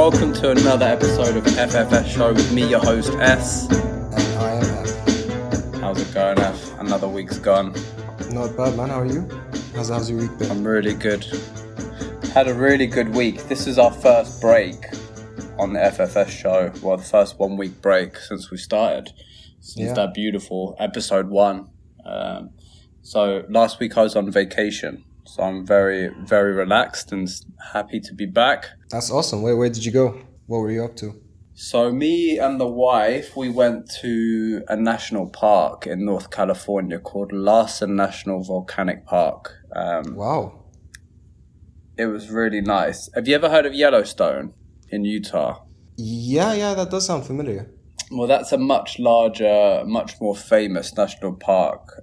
Welcome to another episode of FFS Show with me, your host S. And I am F. How's it going, F? Another week's gone. Not bad, man. How are you? How's your week been? I'm really good. Had a really good week. This is our first break on the FFS Show. Well, the first 1 week break since we started. Since that beautiful episode 1. So last week I was on vacation. So I'm very, very relaxed and happy to be back. That's awesome. Where did you go? What were you up to? So me and the wife, we went to a national park in North California called Larson National Volcanic Park. Wow. It was really nice. Have you ever heard of Yellowstone in Utah? Yeah, that does sound familiar. Well, that's a much larger, much more famous national park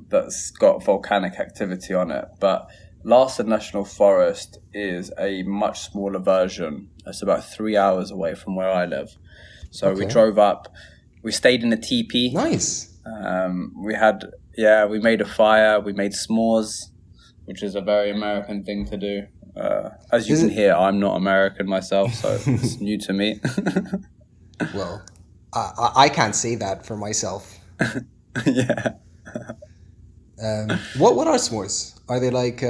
that's got volcanic activity on it. But Larson National Forest is a much smaller version. It's about 3 hours away from where I live. So we drove up. We stayed in a teepee. Nice. We made a fire. We made s'mores, which is a very American thing to do. As you can hear, I'm not American myself, so it's new to me. Well, I can't say that for myself. Yeah. What are s'mores? Are they like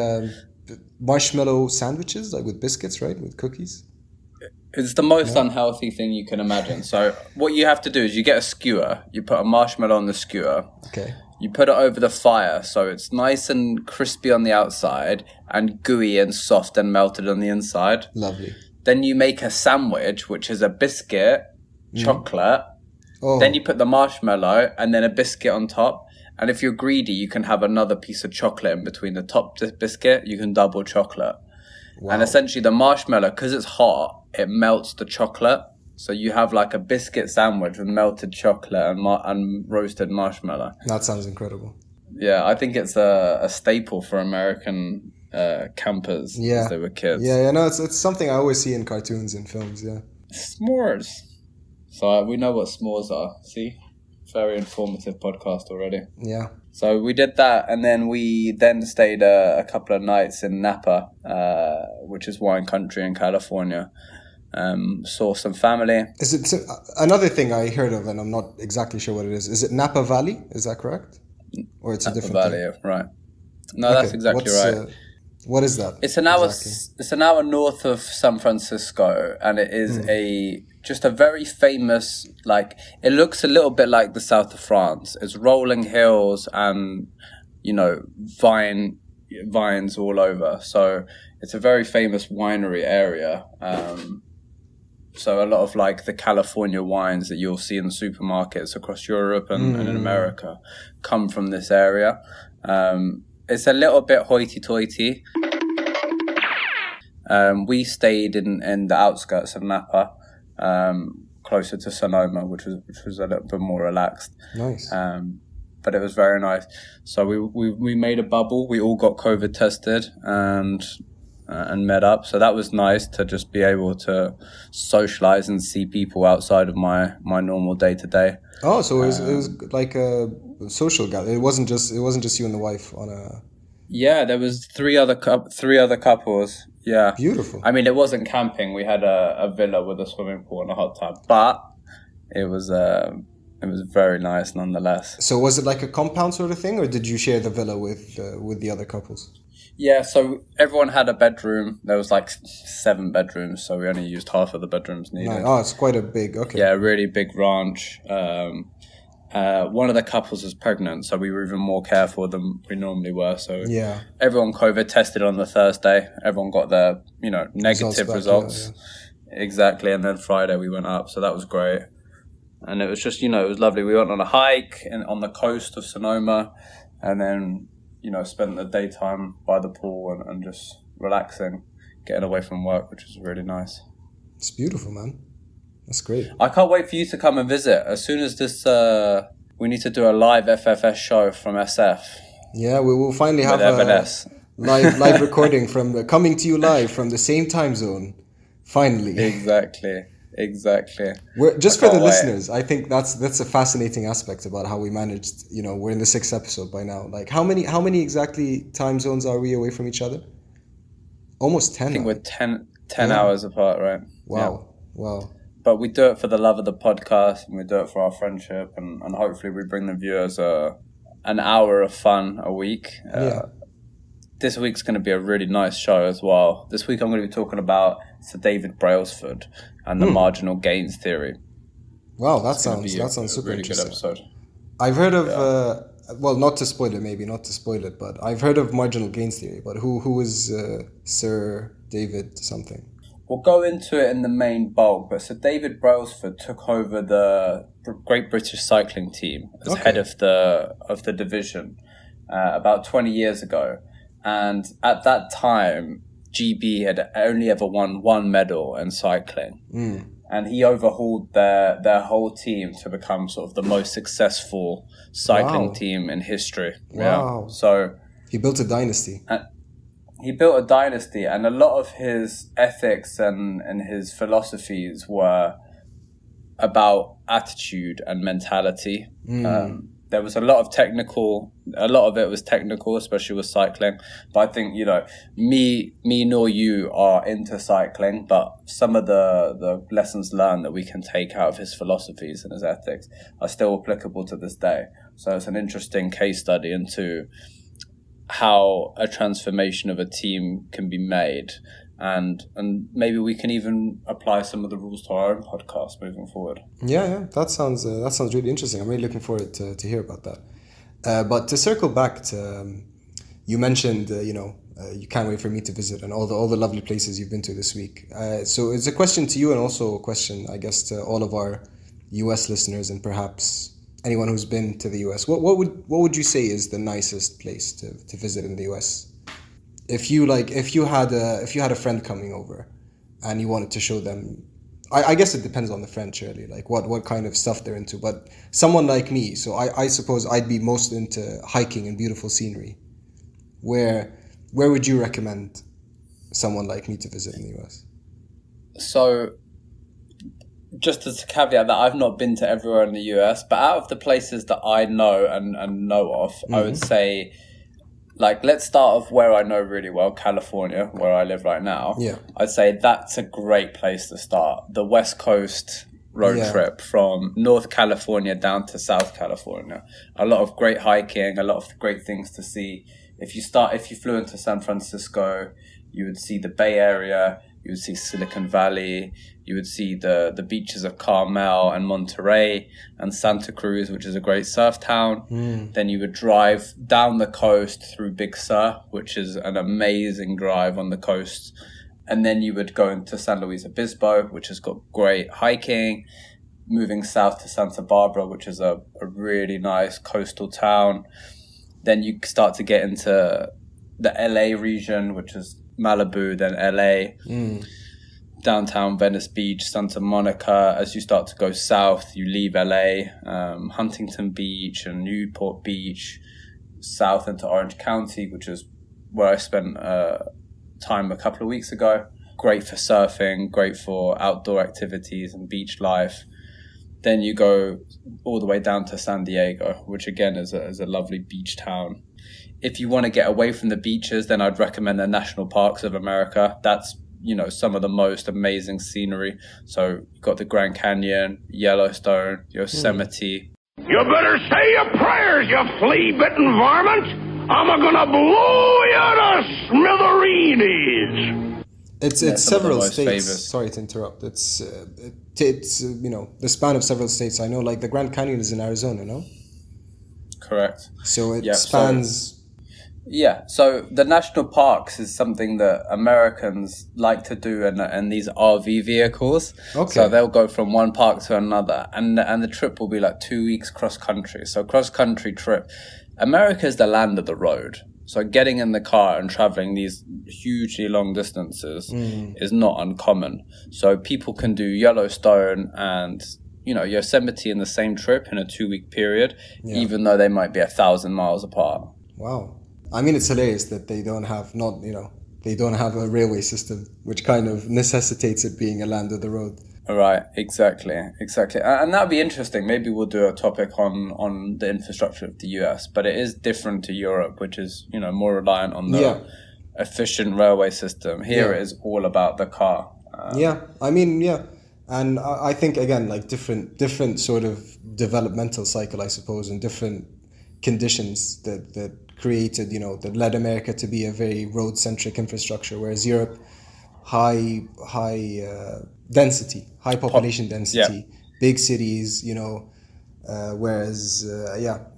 marshmallow sandwiches, like with biscuits, right? With cookies? It's the most unhealthy thing you can imagine. So what you have to do is you get a skewer. You put a marshmallow on the skewer. Okay. You put it over the fire so it's nice and crispy on the outside and gooey and soft and melted on the inside. Lovely. Then you make a sandwich, which is a biscuit, chocolate. Oh. Then you put the marshmallow and then a biscuit on top. And if you're greedy, you can have another piece of chocolate in between the top biscuit. You can double chocolate. Wow. And essentially the marshmallow, because it's hot, it melts the chocolate. So you have like a biscuit sandwich with melted chocolate and roasted marshmallow. That sounds incredible. Yeah, I think it's a staple for American campers as they were kids. Yeah, no, it's something I always see in cartoons and films, yeah. S'mores. So we know what s'mores are, see? Very informative podcast already. Yeah. So we did that, and then we stayed a couple of nights in Napa, which is wine country in California. Saw some family. Is it another thing I heard of, and I'm not exactly sure what it is? Is it Napa Valley? Is that correct? Or it's a different Napa Valley, thing? Right? No, that's exactly right. What is that? It's an hour. Exactly? It's an hour north of San Francisco, and it is just a very famous. Like, it looks a little bit like the south of France. It's rolling hills and vines all over. So it's a very famous winery area. So a lot of like the California wines that you'll see in supermarkets across Europe and in America come from this area. It's a little bit hoity-toity. We stayed in the outskirts of Napa, closer to Sonoma, which was a little bit more relaxed. Nice. But it was very nice. So we made a bubble. We all got COVID tested and met up. So that was nice to just be able to socialize and see people outside of my normal day to day. Oh, so it was like a social gathering. It wasn't just you and the wife on a. Yeah, there was three other couples. Yeah, beautiful. I mean, it wasn't camping. We had a villa with a swimming pool and a hot tub, but it was very nice nonetheless. So was it like a compound sort of thing, or did you share the villa with the other couples? Yeah, so everyone had a bedroom. There was like 7 bedrooms, so we only used half of the bedrooms needed. Nice. Oh, it's quite a big, okay. Yeah, a really big ranch. One of the couples was pregnant, so we were even more careful than we normally were. So everyone COVID tested on the Thursday. Everyone got their, negative results. Yeah. Exactly, and then Friday we went up, so that was great. And it was just, it was lovely. We went on a hike on the coast of Sonoma, and then spent the daytime by the pool and just relaxing, getting away from work, which was really nice. It's beautiful, man. That's great. I can't wait for you to come and visit. As soon as this, we need to do a live FFS show from SF. Yeah, we will finally have a live recording coming to you live from the same time zone. Finally. Exactly. Just for the listeners, I think that's a fascinating aspect about how we managed. We're in the 6th episode by now. Like, how many exactly time zones are we away from each other? Almost 10. I think we're 10. 10 hours apart, right? Wow. But we do it for the love of the podcast, and we do it for our friendship, and hopefully we bring the viewers an hour of fun a week. This week's going to be a really nice show as well. This week I'm going to be talking about Sir David Brailsford and the marginal gains theory. Wow, that sounds super really interesting. Good episode. I've heard of well, not to spoil it, but I've heard of marginal gains theory. But who is Sir David something? We'll go into it in the main bulk, but Sir David Brailsford took over the Great British Cycling Team as head of the division about 20 years ago. And at that time, GB had only ever won one medal in cycling. And he overhauled their whole team to become sort of the most successful cycling team in history. Wow. Yeah. So he built a dynasty. He built a dynasty, and a lot of his ethics and his philosophies were about attitude and mentality. There was a lot of it was technical, especially with cycling. But I think, me nor you are into cycling, but some of the lessons learned that we can take out of his philosophies and his ethics are still applicable to this day. So it's an interesting case study into how a transformation of a team can be made, and maybe we can even apply some of the rules to our own podcast moving forward. Yeah, that sounds really interesting. I'm really looking forward to hear about that. But to circle back to, you mentioned you can't wait for me to visit and all the lovely places you've been to this week. So it's a question to you, and also a question, I guess, to all of our US listeners and perhaps anyone who's been to the US. What would you say is the nicest place to visit in the US? If you had a friend coming over and you wanted to show them, I guess it depends on the friend, surely, like what kind of stuff they're into. But someone like me, so I suppose I'd be most into hiking and beautiful scenery. Where would you recommend someone like me to visit in the US? So, just as a caveat that I've not been to everywhere in the US, but out of the places that I know and know of, I would say, let's start off where I know really well, California, where I live right now. Yeah. I'd say that's a great place to start. The West Coast road trip from North California down to South California. A lot of great hiking, a lot of great things to see. If you flew into San Francisco, you would see the Bay Area, you would see Silicon Valley, you would see the beaches of Carmel and Monterey and Santa Cruz, which is a great surf town. Then you would drive down the coast through Big Sur, which is an amazing drive on the coast. And then you would go into San Luis Obispo, which has got great hiking, moving south to Santa Barbara, which is a really nice coastal town. Then you start to get into the LA region, which is Malibu, then LA, downtown Venice Beach, Santa Monica. As you start to go south, you leave LA, Huntington Beach and Newport Beach, south into Orange County, which is where I spent time a couple of weeks ago. Great for surfing, great for outdoor activities and beach life. Then you go all the way down to San Diego, which again is a lovely beach town. If you want to get away from the beaches, then I'd recommend the national parks of America. That's, some of the most amazing scenery. So you've got the Grand Canyon, Yellowstone, Yosemite. You better say your prayers, you flea-bitten varmint. I'm gonna blow you to smithereens. It's several states. Famous. Sorry to interrupt. It's the span of several states. I know, like the Grand Canyon is in Arizona, no? Correct. So it spans. So the national parks is something that Americans like to do in these RV vehicles. Okay. So they'll go from one park to another, and the trip will be like 2 weeks cross country. So cross country trip, America is the land of the road. So getting in the car and traveling these hugely long distances is not uncommon. So people can do Yellowstone and Yosemite in the same trip in a 2-week period, even though they might be 1,000 miles apart. Wow. I mean, it's hilarious that they don't have a railway system, which kind of necessitates it being a land of the road. Right, exactly. And that'd be interesting. Maybe we'll do a topic on the infrastructure of the US, but it is different to Europe, which is, more reliant on efficient railway system. Here it is all about the car. And I think, again, like different sort of developmental cycle, I suppose, and different conditions that created, that led America to be a very road-centric infrastructure, whereas Europe, high density, high population density, big cities, whereas,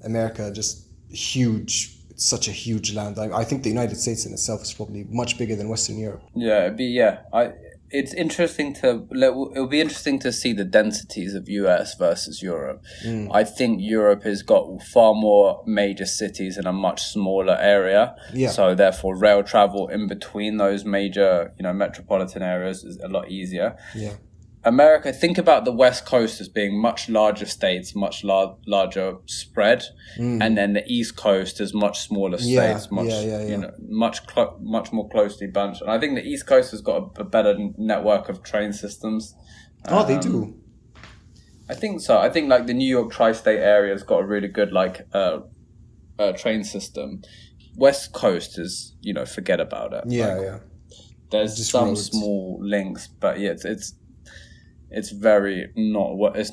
America, just huge. It's such a huge land. I think the United States in itself is probably much bigger than Western Europe. It's interesting it'll be interesting to see the densities of US versus Europe. I think Europe has got far more major cities in a much smaller area. So therefore rail travel in between those major, metropolitan areas is a lot easier. America, think about the West Coast as being much larger states, much larger spread, and then the East Coast is much smaller states, much more closely bunched. And I think the East Coast has got a better network of train systems. They do. I think so. I think like the New York tri-state area has got a really good train system. West Coast is, forget about it. There's just some roads. Small links, but it's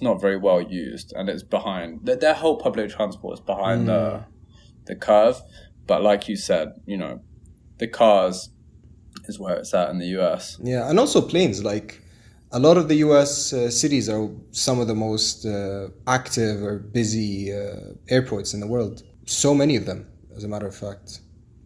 not very well used, and it's behind their whole public transport is behind the curve. But like you said, the cars is where it's at in the US. And also planes. Like a lot of the US cities are some of the most active or busy airports in the world. So many of them, as a matter of fact,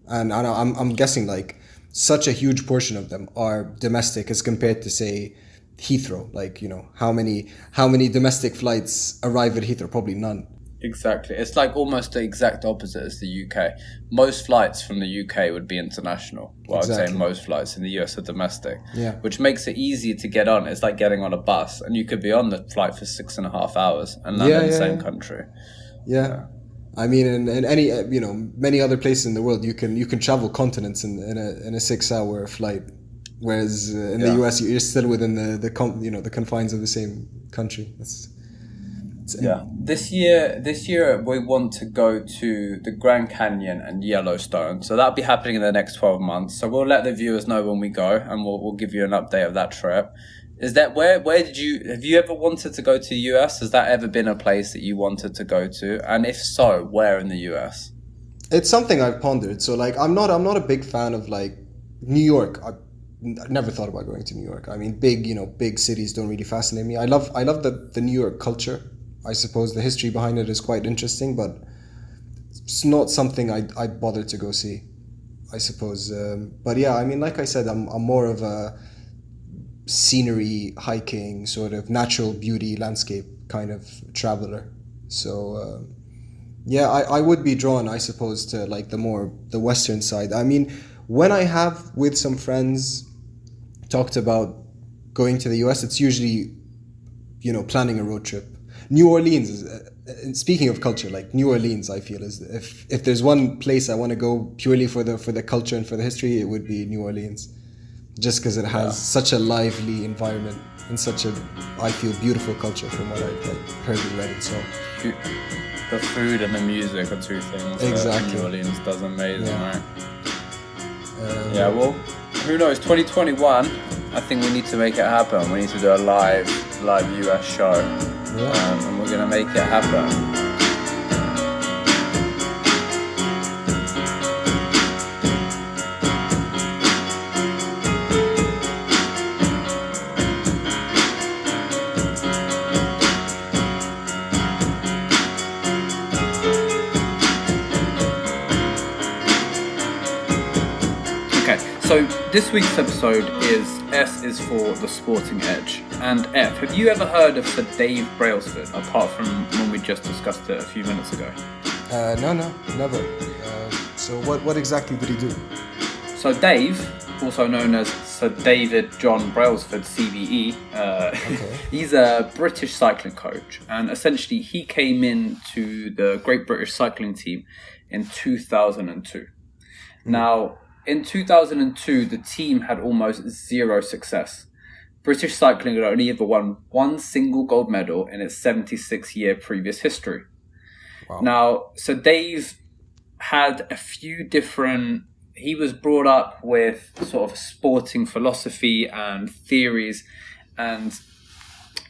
and I'm guessing like such a huge portion of them are domestic as compared to, say, Heathrow. Like, how many domestic flights arrive at Heathrow? Probably none. Exactly. It's like almost the exact opposite as the UK. Most flights from the UK would be international. Well, exactly. I'd say most flights in the US are domestic. Which makes it easier to get on. It's like getting on a bus, and you could be on the flight for 6.5 hours and land in the same country. I mean, in any many other places in the world, you can travel continents in a 6-hour flight. Whereas in the US, you're still within the confines of the same country. This year we want to go to the Grand Canyon and Yellowstone. So that'll be happening in the next 12 months. So we'll let the viewers know when we go, and we'll give you an update of that trip. Is that have you ever wanted to go to the US? Has that ever been a place that you wanted to go to? And if so, where in the US? It's something I've pondered. So like, I'm not a big fan of like New York. I never thought about going to New York. I mean, big cities don't really fascinate me. I love the New York culture. I suppose the history behind it is quite interesting, but it's not something I'd bother to go see, I suppose. But yeah, I mean, like I said, I'm more of a scenery, hiking, sort of natural beauty, landscape kind of traveler. So I would be drawn, I suppose, to like the western side. I mean, when I have with some friends talked about going to the US, it's usually, planning a road trip. New Orleans is, speaking of culture, like New Orleans, I feel is if there's one place I want to go purely for the culture and for the history, it would be New Orleans, just because it has such a lively environment and such a, I feel, beautiful culture from what I've heard and read and saw. The food and the music are two things exactly that New Orleans does amazing, right? Well, who knows? 2021, I think we need to make it happen. We need to do a live US show, and we're gonna make it happen. So this week's episode is S is for the Sporting Edge. And F, have you ever heard of Sir David Brailsford, apart from when we just discussed it a few minutes ago? No, never. So what exactly did he do? So Dave, also known as Sir David John Brailsford, CBE, he's a British cycling coach. And essentially he came into the Great British Cycling Team in 2002. Now, in 2002, the team had almost zero success. British cycling had only ever won one single gold medal in its 76-year previous history. Wow. Now, so Dave had a few different, he was brought up with sort of sporting philosophy and theories, and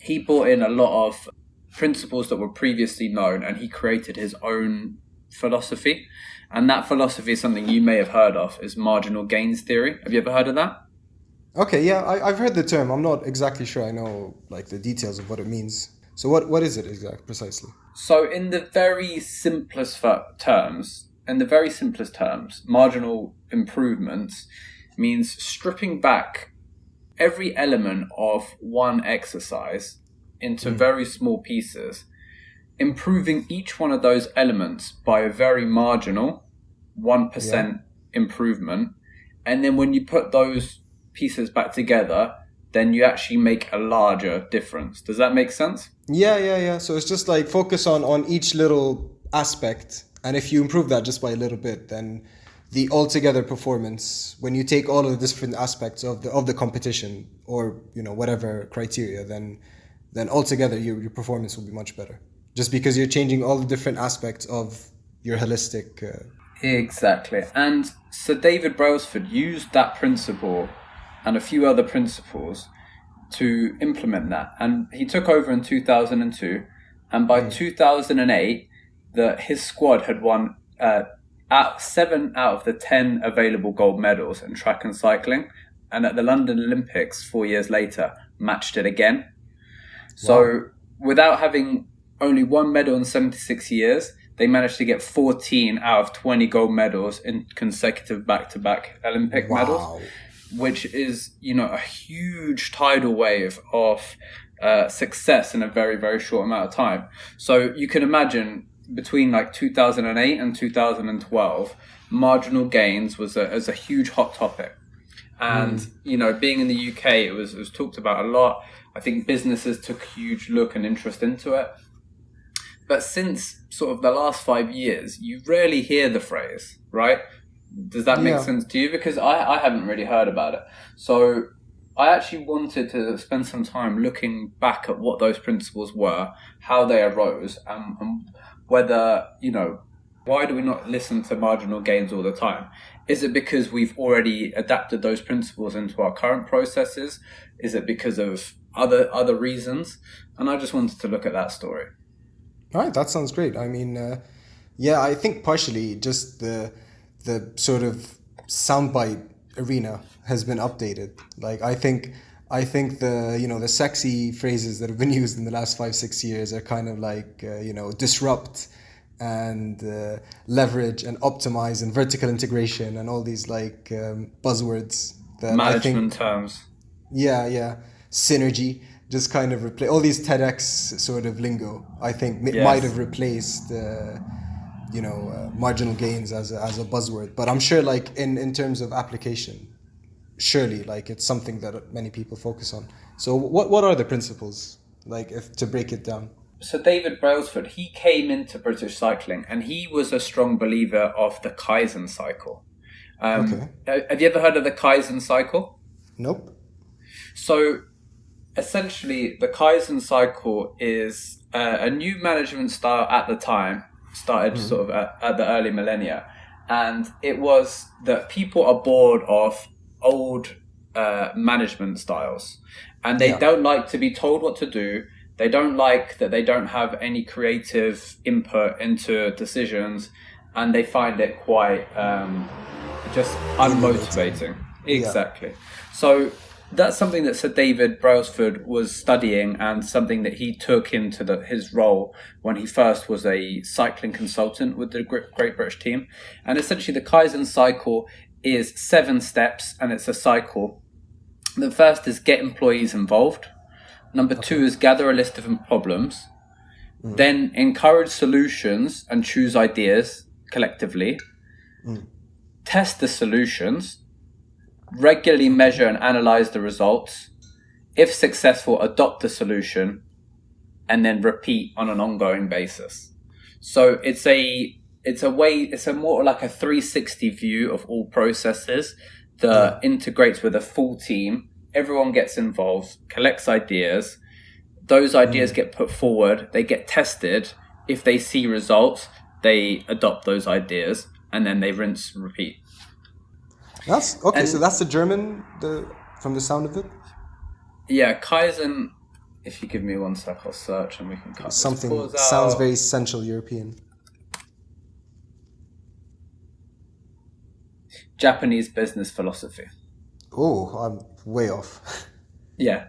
he brought in a lot of principles that were previously known, and he created his own philosophy. And that philosophy is something you may have heard of, is marginal gains theory. Have you ever heard of that? Okay, yeah, I've heard the term. I'm not exactly sure I know like the details of what it means. So what is it precisely? So in the very simplest terms, marginal improvements means stripping back every element of one exercise into very small pieces, improving each one of those elements by a very marginal 1% improvement. And then when you put those pieces back together, then you actually make a larger difference. Does that make sense? Yeah. So it's just like focus on each little aspect. And if you improve that just by a little bit, then the altogether performance, when you take all of the different aspects of the competition or, whatever criteria, then altogether your performance will be much better. Just because you're changing all the different aspects of your holistic... Exactly. And Sir David Brailsford used that principle and a few other principles to implement that. And he took over in 2002. And by 2008, his squad had won 7 out of the 10 available gold medals in track and cycling. And at the London Olympics 4 years later, matched it again. So without having only one medal in 76 years, they managed to get 14 out of 20 gold medals in consecutive back-to-back Olympic medals, which is, a huge tidal wave of success in a very, very short amount of time. So you can imagine between like 2008 and 2012, marginal gains was a huge hot topic. And, being in the UK, it was talked about a lot. I think businesses took a huge look and interest into it. But since sort of the last 5 years, you rarely hear the phrase, right? Does that make sense to you? Because I haven't really heard about it. So I actually wanted to spend some time looking back at what those principles were, how they arose, and whether, why do we not listen to marginal gains all the time? Is it because we've already adapted those principles into our current processes? Is it because of other reasons? And I just wanted to look at that story. All right, that sounds great. I mean, I think partially just the sort of soundbite arena has been updated. Like I think the sexy phrases that have been used in the last 5-6 years are kind of like disrupt and leverage and optimize and vertical integration and all these like buzzwords that management terms. Yeah, synergy. Just kind of replace all these TEDx sort of lingo. I think might have replaced, marginal gains as a buzzword. But I'm sure, like in terms of application, surely like it's something that many people focus on. So what are the principles? Like to break it down. So David Brailsford, he came into British cycling and he was a strong believer of the Kaizen cycle. Okay. Have you ever heard of the Kaizen cycle? Nope. So essentially, the Kaizen cycle is a new management style at the time, started sort of at the early millennia. And it was that people are bored of old management styles. And they don't like to be told what to do. They don't like that they don't have any creative input into decisions. And they find it quite just unmotivating. Exactly. So that's something that Sir David Brailsford was studying and something that he took into his role when he first was a cycling consultant with the Great British team. And essentially the Kaizen cycle is 7 steps and it's a cycle. The first is get employees involved. Number 2 is gather a list of problems. Then encourage solutions and choose ideas collectively. Test the solutions. Regularly measure and analyze the results. If successful, adopt the solution and then repeat on an ongoing basis. So it's a more like a 360 view of all processes that integrates with a full team. Everyone gets involved, collects ideas. Those ideas get put forward. They get tested. If they see results, they adopt those ideas and then they rinse and repeat. That's okay. So that's the German, from the sound of it. Yeah, Kaizen. If you give me 1 sec, I'll search and we can cut something. Sounds very Central European. Japanese business philosophy. Oh, I'm way off. Yeah.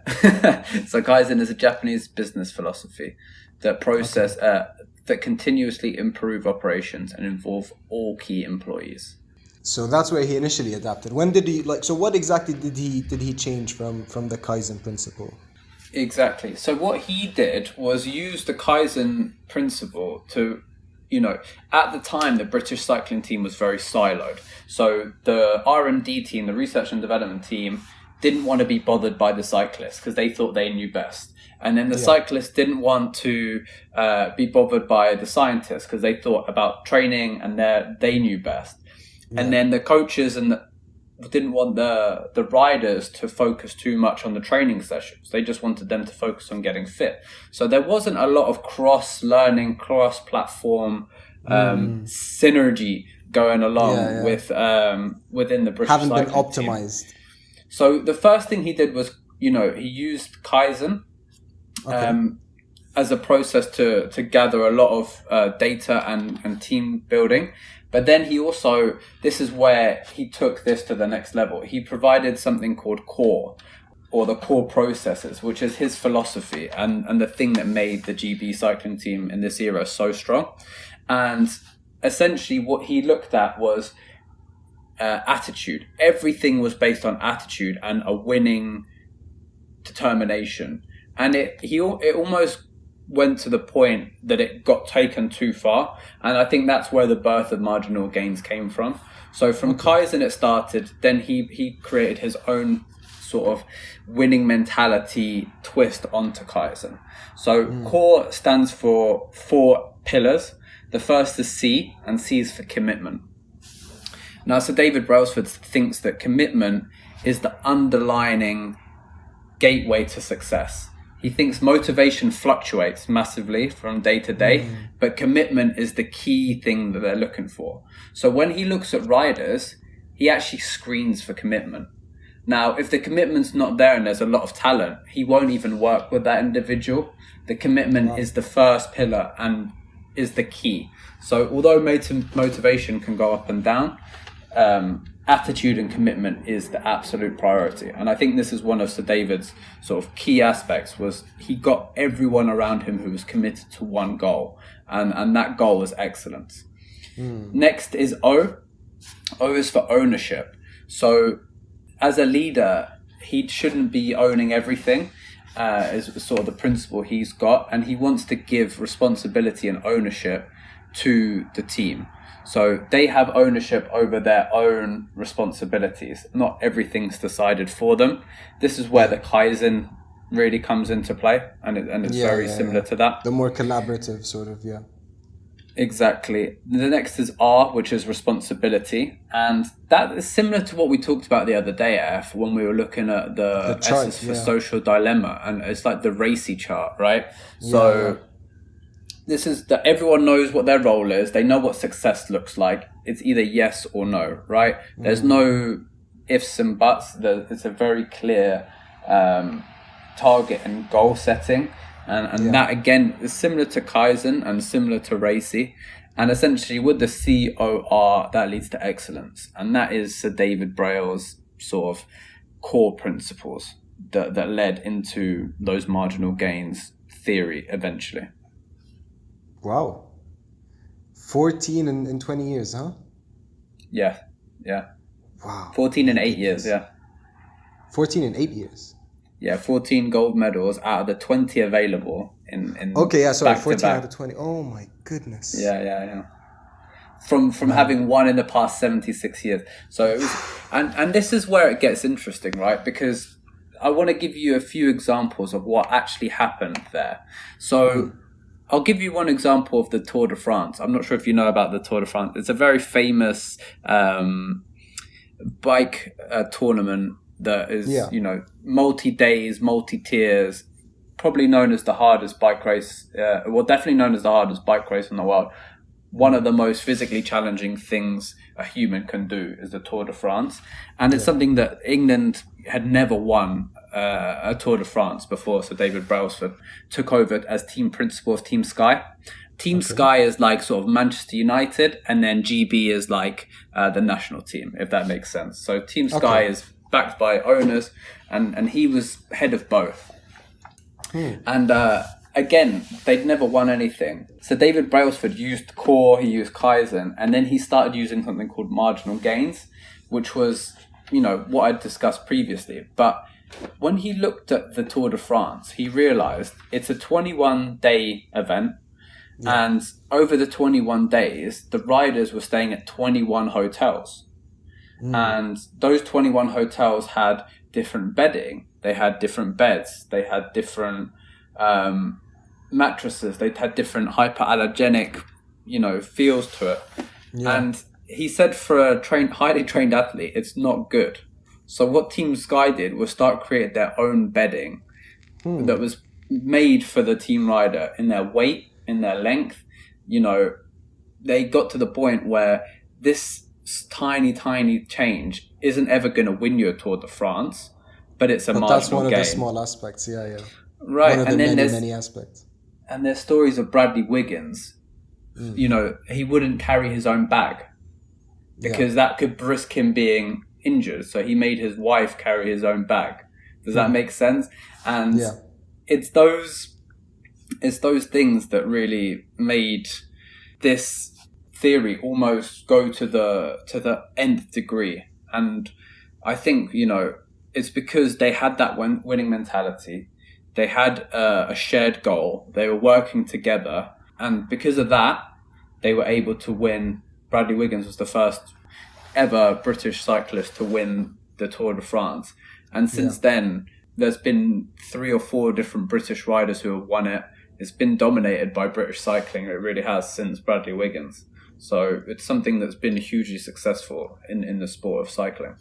So Kaizen is a Japanese business philosophy that that continuously improve operations and involve all key employees. So that's where he initially adapted. When did he so what exactly did he change from the Kaizen principle? Exactly. So what he did was use the Kaizen principle to, at the time, the British cycling team was very siloed. So the R&D team, the research and development team, didn't want to be bothered by the cyclists because they thought they knew best. And then the cyclists didn't want to be bothered by the scientists because they thought about training and they knew best. Yeah. And then the coaches didn't want the riders to focus too much on the training sessions. They just wanted them to focus on getting fit. So there wasn't a lot of cross-learning, cross-platform synergy going along with within the British haven't cycling been optimized team. So the first thing he did was, he used Kaizen as a process to gather a lot of data and team building. But then he also, this is where he took this to the next level. He provided something called core, or the core processes, which is his philosophy and the thing that made the GB cycling team in this era so strong. And essentially what he looked at was attitude. Everything was based on attitude and a winning determination. And it almost went to the point that it got taken too far. And I think that's where the birth of marginal gains came from. So from Kaizen it started, then he created his own sort of winning mentality twist onto Kaizen. So core stands for 4 pillars. The first is C, and C is for commitment. Now, Sir David Brailsford thinks that commitment is the underlining gateway to success. He thinks motivation fluctuates massively from day to day, but commitment is the key thing that they're looking for. So when he looks at riders, he actually screens for commitment. Now, if the commitment's not there and there's a lot of talent, he won't even work with that individual. The commitment is the first pillar and is the key. So although motivation can go up and down, attitude and commitment is the absolute priority. And I think this is one of Sir David's sort of key aspects, was he got everyone around him who was committed to one goal. And that goal was excellence. Next is O. O is for ownership. So as a leader, he shouldn't be owning everything, is sort of the principle he's got. And he wants to give responsibility and ownership to the team. So they have ownership over their own responsibilities. Not everything's decided for them. This is where the Kaizen really comes into play, and it's very similar to that. The more collaborative sort of, Exactly. The next is R, which is responsibility. And that is similar to what we talked about the other day, F, when we were looking at the chart, S is for social dilemma. And it's like the racy chart, right? So this is that everyone knows what their role is. They know what success looks like. It's either yes or no, right? There's no ifs and buts. It's a very clear target and goal setting. And that, again, is similar to Kaizen and similar to Racy. And essentially with the COR, that leads to excellence. And that is Sir David Brail's sort of core principles that led into those marginal gains theory eventually. Wow. 14 in 20 years, huh? Yeah. Wow. 14 in 8 years, 14 in 8 years. Yeah, 14 gold medals out of the 20 available in 14 out of 20. Oh my goodness. Yeah. From having won in the past 76 years. So it was, and this is where it gets interesting, right? Because I want to give you a few examples of what actually happened there. So I'll give you one example of the Tour de France. I'm not sure if you know about the Tour de France. It's a very famous bike tournament that is, multi-days, multi-tiers, probably known as the hardest bike race, definitely known as the hardest bike race in the world. one of the most physically challenging things a human can do is the Tour de France. And it's something that England had never won a Tour de France before. So David Brailsford took over as team principal of Team Sky. Team Sky is like sort of Manchester United, and then GB is like the national team, if that makes sense. So Team Sky is backed by owners, and he was head of both. And again, they'd never won anything. So David Brailsford used Core, he used Kaizen, and then he started using something called marginal gains, which was, you know, what I'd discussed previously. But when he looked at the Tour de France, he realized it's a 21-day event. Yeah. And over the 21 days, the riders were staying at 21 hotels. And those 21 hotels had different bedding. They had different beds. They had different mattresses. They had different hyperallergenic, you know, feels to it. Yeah. And he said for a highly trained athlete, it's not good. So what Team Sky did was start create their own bedding that was made for the team rider in their weight, in their length. You know, they got to the point where this tiny change isn't ever going to win you a Tour de France, but it's a marginal gain. That's one of the small aspects, yeah. Right, one of the many aspects. And there's stories of Bradley Wiggins. You know, he wouldn't carry his own bag because that could risk him being injured. So he made his wife carry his own bag. Does that make sense? And it's those things that really made this theory almost go to the nth degree. And I think, you know, it's because they had that winning mentality. They had a shared goal. They were working together. And because of that, they were able to win. Bradley Wiggins was the first ever British cyclist to win the Tour de France. And since then, there's been 3 or 4 different British riders who have won it. It's been dominated by British cycling. It really has since Bradley Wiggins. So it's something that's been hugely successful in the sport of cycling.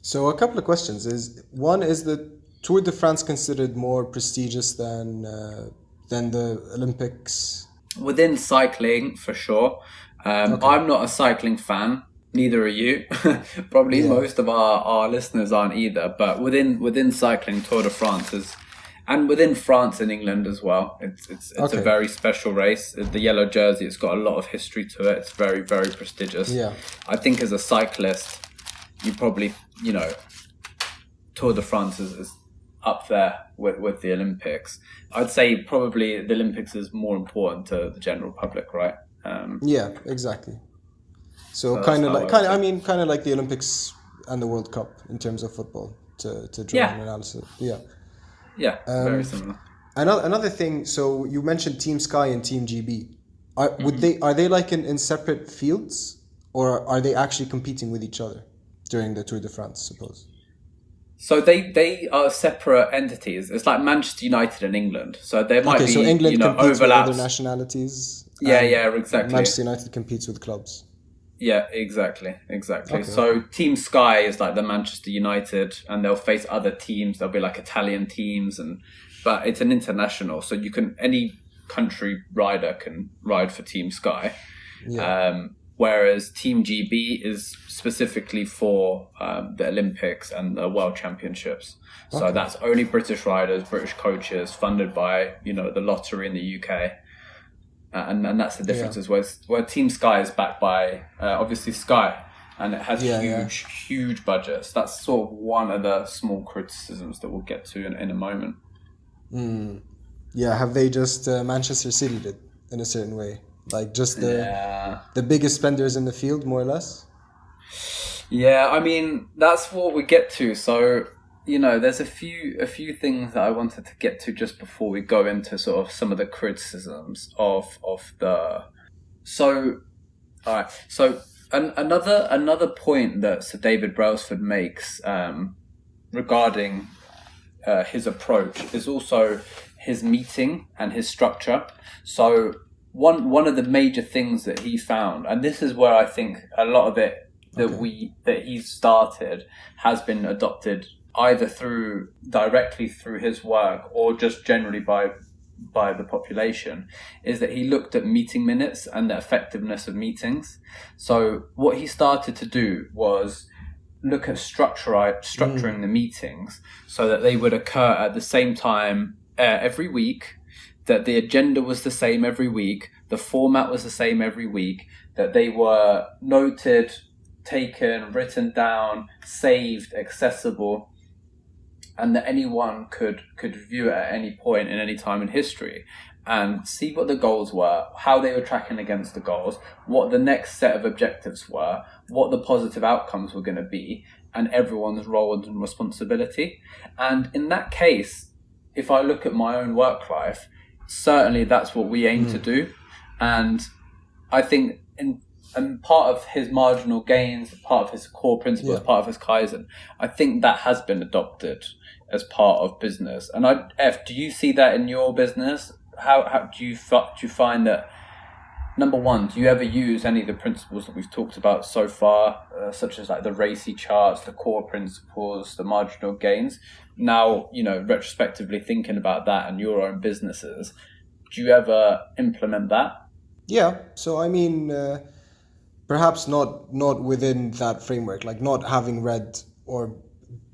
So a couple of questions. One, is the Tour de France considered more prestigious than the Olympics? Within cycling, for sure. I'm not a cycling fan. Neither are you. Probably most of our listeners aren't either. But within cycling, Tour de France is, and within France and England as well, it's a very special race. The yellow jersey, it's got a lot of history to it. It's very, very prestigious. Yeah. I think as a cyclist, you probably, you know, Tour de France is up there with the Olympics. I'd say probably the Olympics is more important to the general public, right? Yeah, exactly. So kind of like the Olympics and the World Cup in terms of football to draw an analysis. Yeah, very similar. Another thing. So you mentioned Team Sky and Team GB. Are they like in separate fields, or are they actually competing with each other during the Tour de France? Suppose. So they are separate entities. It's like Manchester United and England. So there might be, so England competes overlaps with other nationalities. Yeah, exactly. Manchester United competes with clubs. Yeah, exactly. Okay. So Team Sky is like the Manchester United, and they'll face other teams. There'll be like Italian teams, but it's an international. So any country rider can ride for Team Sky. Yeah. Whereas Team GB is specifically for the Olympics and the World Championships. So that's only British riders, British coaches, funded by, you know, the lottery in the UK. And that's the difference is where Team Sky is backed by, obviously, Sky. And it has huge budgets. That's sort of one of the small criticisms that we'll get to in a moment. Yeah, have they just Manchester Citied it in a certain way? Like just the biggest spenders in the field, more or less? Yeah, I mean, that's what we get to. So, you know, there's a few things that I wanted to get to just before we go into sort of some of the criticisms of the... So, all right. So another point that Sir David Brailsford makes regarding his approach is also his meeting and his structure. So one of the major things that he found, and this is where I think a lot of it that he's started has been adopted either directly through his work or just generally by by the population, is that he looked at meeting minutes and the effectiveness of meetings. So what he started to do was look at structuring the meetings so that they would occur at the same time every week, that the agenda was the same every week, the format was the same every week, that they were noted, taken, written down, saved, accessible, and that anyone could view it at any point in any time in history and see what the goals were, how they were tracking against the goals, what the next set of objectives were, what the positive outcomes were going to be, and everyone's role and responsibility. And in that case, if I look at my own work life, certainly that's what we aim to do. And I think and part of his marginal gains, part of his core principles, part of his Kaizen, I think that has been adopted as part of business. And do you see that in your business? How do you find that? Number one, do you ever use any of the principles that we've talked about so far, such as like the RACI charts, the core principles, the marginal gains? Now, retrospectively thinking about that and your own businesses, do you ever implement that? Yeah. So, I mean, perhaps not within that framework, like not having read or,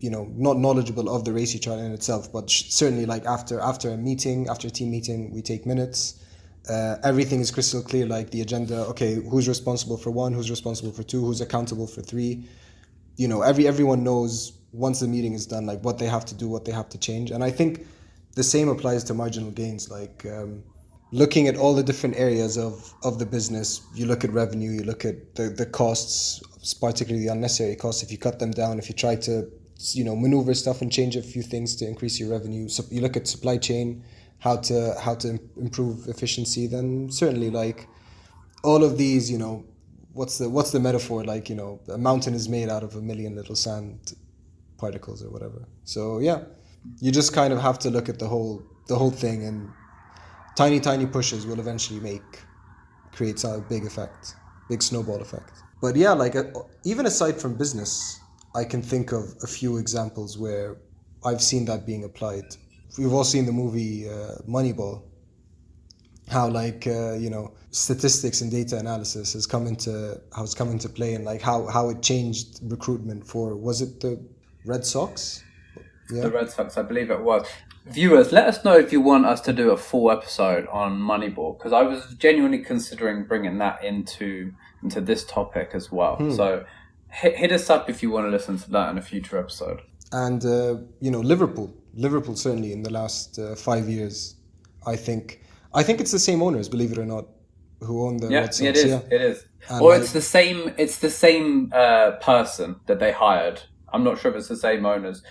not knowledgeable of the RACI chart in itself, but certainly like after a meeting, after a team meeting, we take minutes. Everything is crystal clear, like the agenda, okay, who's responsible for 1, who's responsible for 2, who's accountable for 3. Everyone knows once the meeting is done, like what they have to do, what they have to change. And I think the same applies to marginal gains, like looking at all the different areas of the business. You look at revenue, you look at the costs, particularly the unnecessary costs. If you cut them down, if you try to, maneuver stuff and change a few things to increase your revenue. So you look at supply chain, how to improve efficiency, then certainly like all of these, what's the metaphor, like, a mountain is made out of a million little sand particles or whatever. So yeah, you just kind of have to look at the whole thing, and tiny pushes will eventually create a big effect, big snowball effect. But yeah, like even aside from business, I can think of a few examples where I've seen that being applied. We've all seen the movie Moneyball, how statistics and data analysis has come into play, and like how it changed recruitment for, was it the Red Sox? Yeah. The Red Sox, I believe it was. Viewers, let us know if you want us to do a full episode on Moneyball, because I was genuinely considering bringing that into this topic as well. So hit us up if you want to listen to that in a future episode. And Liverpool certainly in the last 5 years, I think it's the same owners, believe it or not, who own the Red Sox. It is. Or it's the same person that they hired. I'm not sure if it's the same owners.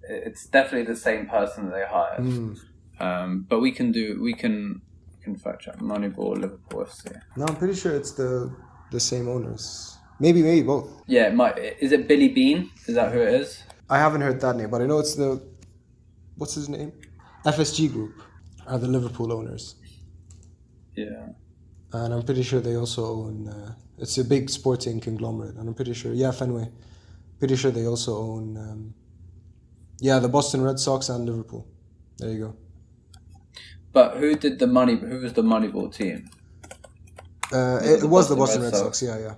It's definitely the same person that they hired. But we can fact check Moneyball, Liverpool FC. No, I'm pretty sure it's the same owners. Maybe both. Yeah, it might. Is it Billy Bean? Is that who it is? I haven't heard that name, but I know it's what's his name? FSG Group are the Liverpool owners. Yeah. And I'm pretty sure they also own, it's a big sporting conglomerate, and I'm pretty sure, Fenway. Pretty sure they also own, the Boston Red Sox and Liverpool. There you go. But who was the Moneyball team? It was the Boston Red Sox, yeah.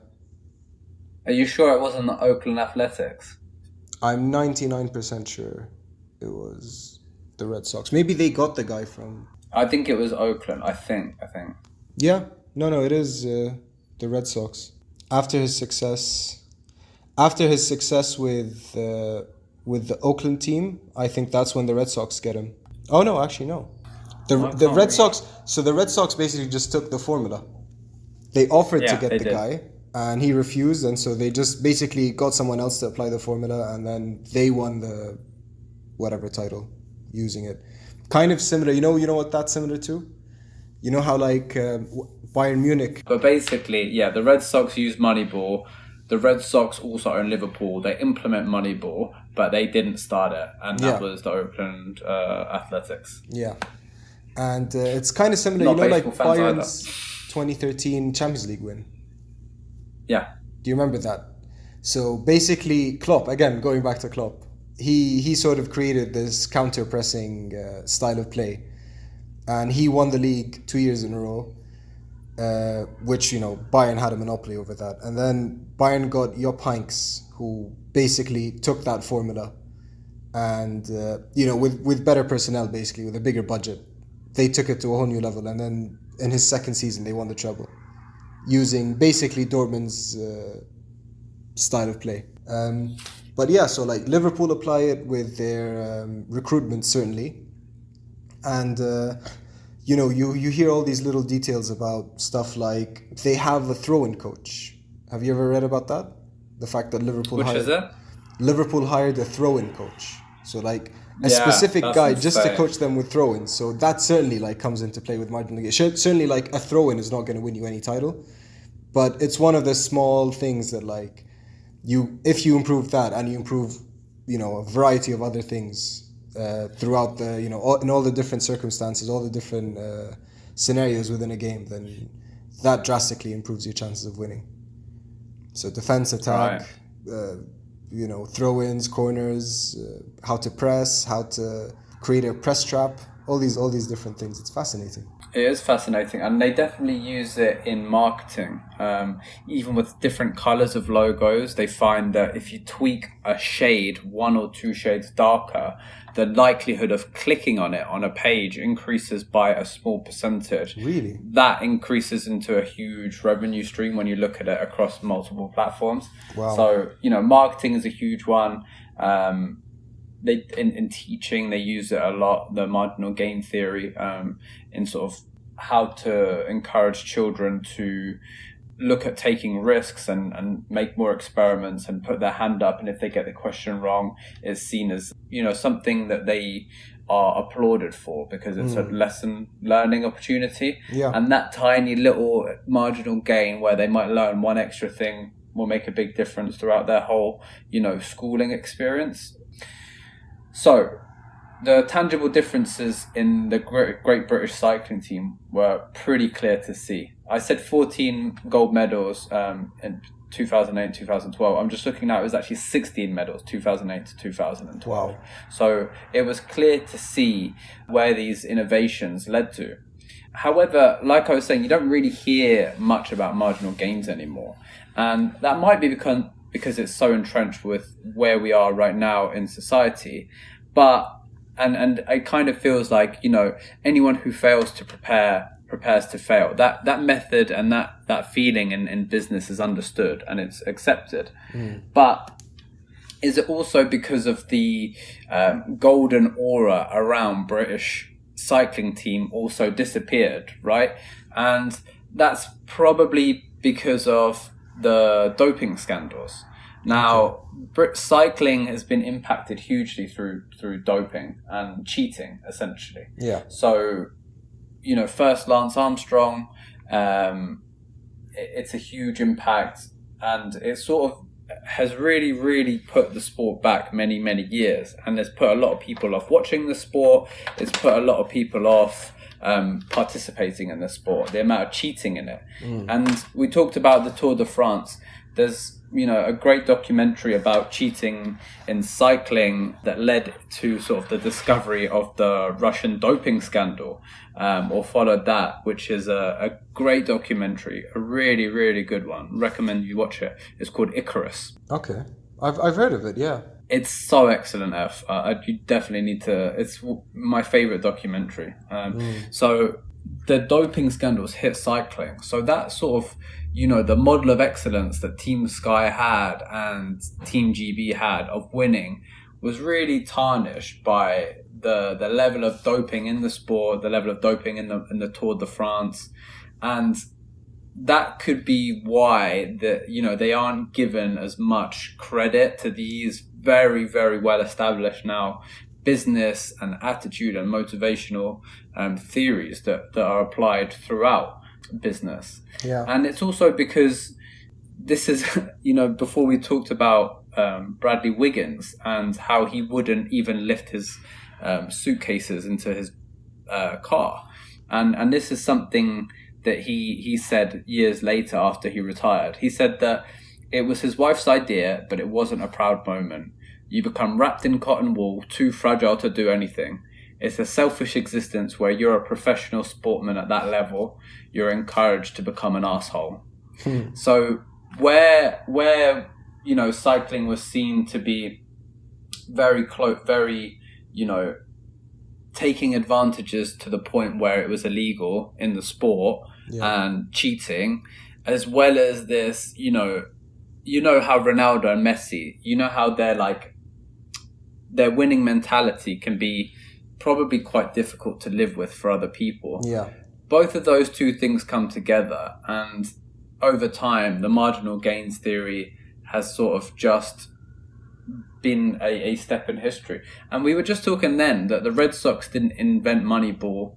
Are you sure it wasn't the Oakland Athletics? I'm 99% sure it was the Red Sox. Maybe they got the guy from... I think it was Oakland, I think. Yeah, no, it is the Red Sox. After his success with the Oakland team, I think that's when the Red Sox get him. Oh no, actually no. The Red Sox. So the Red Sox basically just took the formula. They offered to get the guy, and he refused, and so they just basically got someone else to apply the formula, and then they won the whatever title using it. Kind of similar, you know what that's similar to? You know how like Bayern Munich. But basically, the Red Sox use Moneyball. The Red Sox also own Liverpool. They implement Moneyball, but they didn't start it, and that was the Oakland Athletics. Yeah, and it's kind of similar, like Bayern's 2013 Champions League win. Yeah. Do you remember that? So basically, Klopp, again, going back to Klopp, he sort of created this counter-pressing style of play. and he won the league 2 years in a row, which, you know, Bayern had a monopoly over that. And then Bayern got Jupp Heynckes, who basically took that formula and, you know, with better personnel, basically, with a bigger budget, they took it to a whole new level. And then in his second season, they won the treble, using basically Dortmund's style of play. But yeah, so like Liverpool apply it with their recruitment, certainly. And, you know, you hear all these little details about stuff like they have a throw-in coach. Have you ever read about that? The fact that Liverpool hired a throw-in coach. So like a specific guy insane. Just to coach them with throw-ins. So that certainly like comes into play with marginal gain. Certainly like a throw-in is not going to win you any title, but it's one of the small things that like if you improve that and you improve, you know, a variety of other things throughout the, you know, in all the different circumstances, all the different scenarios within a game, then that drastically improves your chances of winning. So defense, attack, you know, throw-ins, corners, how to press, how to create a press trap, all these different things. It's fascinating. It is fascinating, and they definitely use it in marketing. Even with different colors of logos, they find that if you tweak a shade 1 or 2 shades darker, the likelihood of clicking on it on a page increases by a small percentage. Really? That increases into a huge revenue stream when you look at it across multiple platforms. Wow. So, you know, marketing is a huge one. They in teaching, they use it a lot, the marginal gain theory, in sort of how to encourage children to look at taking risks and make more experiments and put their hand up, and if they get the question wrong, it's seen as, you know, something that they are applauded for because it's a lesson learning opportunity. Yeah. And that tiny little marginal gain where they might learn one extra thing will make a big difference throughout their whole, you know, schooling experience. So the tangible differences in the Great British cycling team were pretty clear to see. I said 14 gold medals in 2008 and 2012. I'm just looking now, it was actually 16 medals, 2008 to 2012. Wow. So it was clear to see where these innovations led to. However, like I was saying, you don't really hear much about marginal gains anymore. And that might be because it's so entrenched with where we are right now in society. But and it kind of feels like, you know, anyone who fails to prepare prepares to fail. That method and that feeling in business is understood and it's accepted. But is it also because of the golden aura around British cycling team also disappeared, right? And that's probably because of the doping scandals. Now, cycling has been impacted hugely through doping and cheating, essentially. Yeah. So, you know, first Lance Armstrong, it's a huge impact, and it sort of has really, really put the sport back many, many years, and it's put a lot of people off watching the sport. It's put a lot of people off participating in the sport, the amount of cheating in it. And we talked about the Tour de France. There's, you know, a great documentary about cheating in cycling that led to sort of the discovery of the Russian doping scandal, or followed that, which is a great documentary, a really, really good one. Recommend you watch it. It's called Icarus. Okay. I've heard of it, yeah. It's so excellent, F. You definitely need to. It's my favorite documentary. So the doping scandals hit cycling. So that sort of, you know, the model of excellence that Team Sky had and Team GB had of winning was really tarnished by the level of doping in the sport, the level of doping in the Tour de France. And that could be why they aren't given as much credit to these very, very well established now business and attitude and motivational theories that are applied throughout business. Yeah. And it's also because this is, you know, before we talked about Bradley Wiggins and how he wouldn't even lift his suitcases into his car. And this is something that he said years later after he retired. He said that it was his wife's idea, but it wasn't a proud moment. You become wrapped in cotton wool, too fragile to do anything. It's a selfish existence where you're a professional sportsman at that level. You're encouraged to become an asshole. So where cycling was seen to be very close, very taking advantages to the point where it was illegal in the sport and cheating, as well as this, how Ronaldo and Messi, how their winning mentality can be probably quite difficult to live with for other people. Yeah. Both of those two things come together, and over time, the marginal gains theory has sort of just been a step in history. And we were just talking then that the Red Sox didn't invent Moneyball,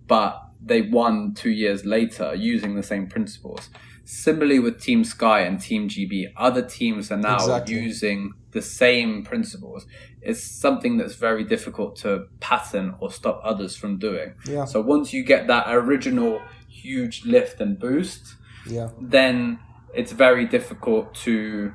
but they won 2 years later using the same principles. Similarly with Team Sky and Team GB, other teams are now using the same principles. It's something that's very difficult to pattern or stop others from doing. Yeah. So once you get that original huge lift and boost, then it's very difficult to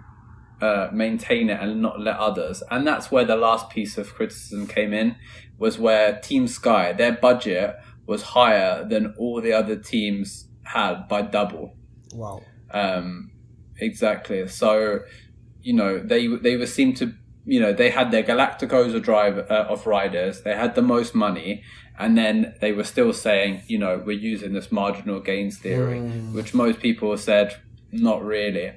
maintain it and not let others. And that's where the last piece of criticism came in, was where Team Sky, their budget was higher than all the other teams had by double. Wow. Exactly. So, they were seen to, they had their Galacticos of riders, they had the most money, and then they were still saying, we're using this marginal gains theory, which most people said, not really.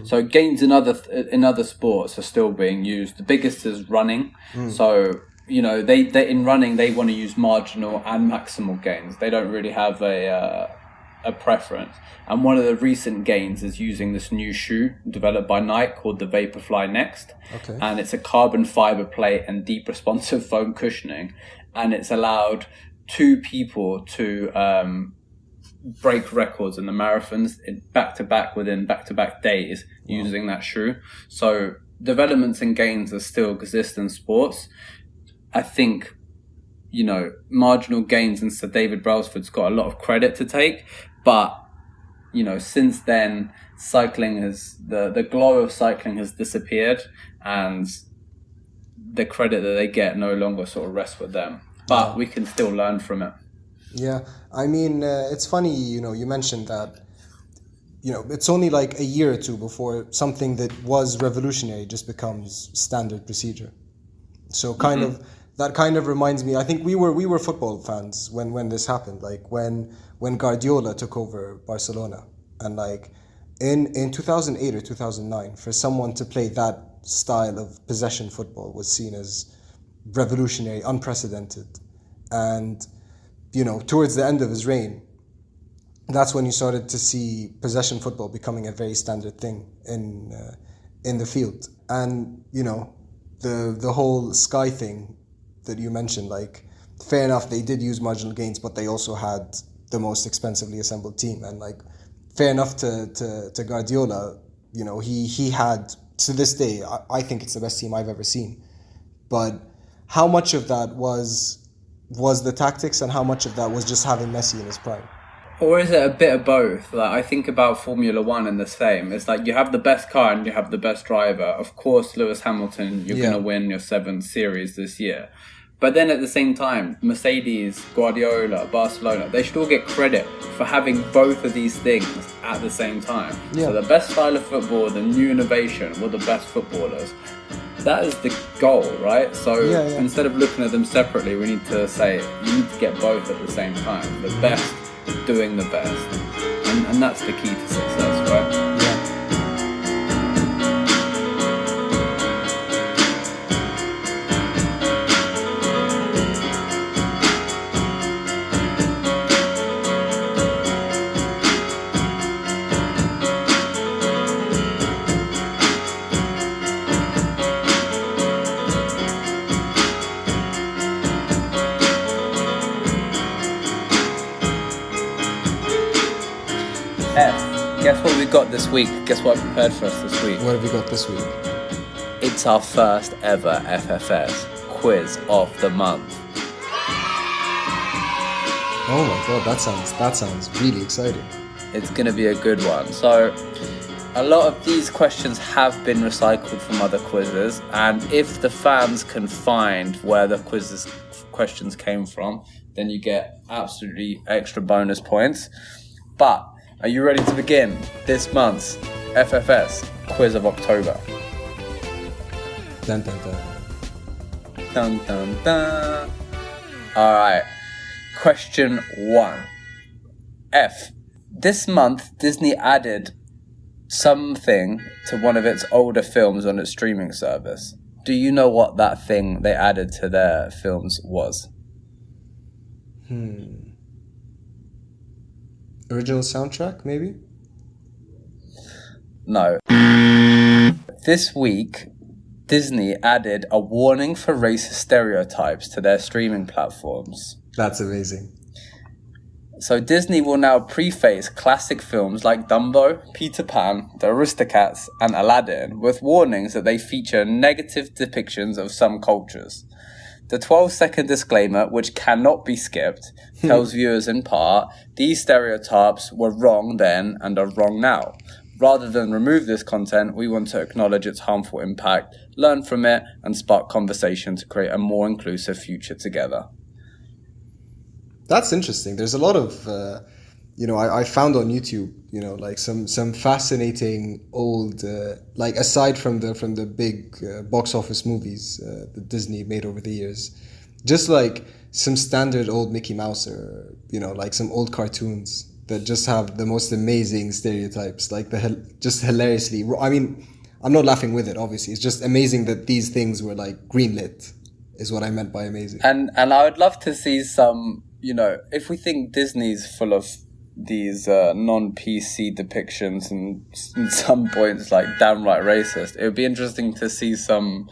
So gains in other sports are still being used. The biggest is running. So, they in running, they want to use marginal and maximal gains. They don't really have a preference. And one of the recent gains is using this new shoe developed by Nike called the Vaporfly Next. Okay. And it's a carbon fiber plate and deep responsive foam cushioning. And it's allowed 2 people to break records in the marathons back-to-back within back-to-back days using that shoe. So developments and gains that still exist in sports. I think, marginal gains, and Sir David Brailsford's got a lot of credit to take. But, since then, cycling the glow of cycling has disappeared, and the credit that they get no longer sort of rests with them. But we can still learn from it. Yeah, I mean, it's funny, you mentioned that, it's only like a year or two before something that was revolutionary just becomes standard procedure. So that kind of reminds me, I think we were football fans when this happened, like when Guardiola took over Barcelona, and like in 2008 or 2009, for someone to play that style of possession football was seen as revolutionary, unprecedented. And towards the end of his reign, that's when you started to see possession football becoming a very standard thing in the field. And the whole Sky thing that you mentioned, like, fair enough, they did use marginal gains, but they also had the most expensively assembled team. And like, fair enough to Guardiola, he had, to this day, I think it's the best team I've ever seen. But how much of that was the tactics, and how much of that was just having Messi in his prime? Or is it a bit of both? Like, I think about Formula One and the same. It's like you have the best car and you have the best driver. Of course, Lewis Hamilton, you're going to win your 7th series this year. But then at the same time, Mercedes, Guardiola, Barcelona, they should all get credit for having both of these things at the same time. Yeah. So the best style of football, the new innovation, were the best footballers. That is the goal, right? So instead of looking at them separately, we need to say you need to get both at the same time. The best doing the best. And that's the key to success, right? Guess what we got this week? Guess what I prepared for us this week? What have we got this week? It's our first ever FFS Quiz of the month. Oh my god, that sounds really exciting. It's going to be a good one. So A lot of these questions have been recycled from other quizzes, and if the fans can find where the questions came from, then you get absolutely extra bonus points. But are you ready to begin this month's FFS Quiz of October? Dun, dun, dun. Dun, dun, dun. All right. Question 1. F. This month, Disney added something to one of its older films on its streaming service. Do you know what that thing they added to their films was? Original soundtrack, maybe? No. This week, Disney added a warning for racist stereotypes to their streaming platforms. That's amazing. So Disney will now preface classic films like Dumbo, Peter Pan, The Aristocats, and Aladdin with warnings that they feature negative depictions of some cultures. The 12-second disclaimer, which cannot be skipped, tells viewers in part, these stereotypes were wrong then and are wrong now. Rather than remove this content, we want to acknowledge its harmful impact, learn from it, and spark conversation to create a more inclusive future together. That's interesting. There's a lot of, I found on YouTube, like some fascinating old, like aside from the big box office movies that Disney made over the years, just like some standard old Mickey Mouse or, like some old cartoons that just have the most amazing stereotypes, like just hilariously. I mean, I'm not laughing with it, obviously. It's just amazing that these things were like greenlit, is what I meant by amazing. And I would love to see some. If we think Disney's full of these non-PC depictions and in some points like downright racist, it would be interesting to see some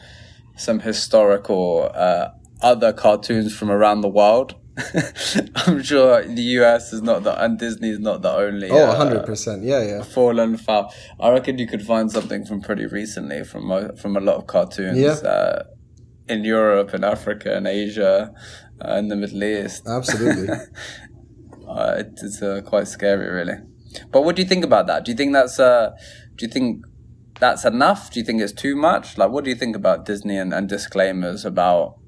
historical other cartoons from around the world. I'm sure the US is not and Disney is not the only. 100%, yeah. Fallen foul. I reckon you could find something from pretty recently from a lot of cartoons. Yeah. In Europe and Africa and Asia. In the Middle East. Absolutely. It's quite scary, really. But what do you think about that? Do you think that's enough? Do you think it's too much? Like, what do you think about Disney and disclaimers about,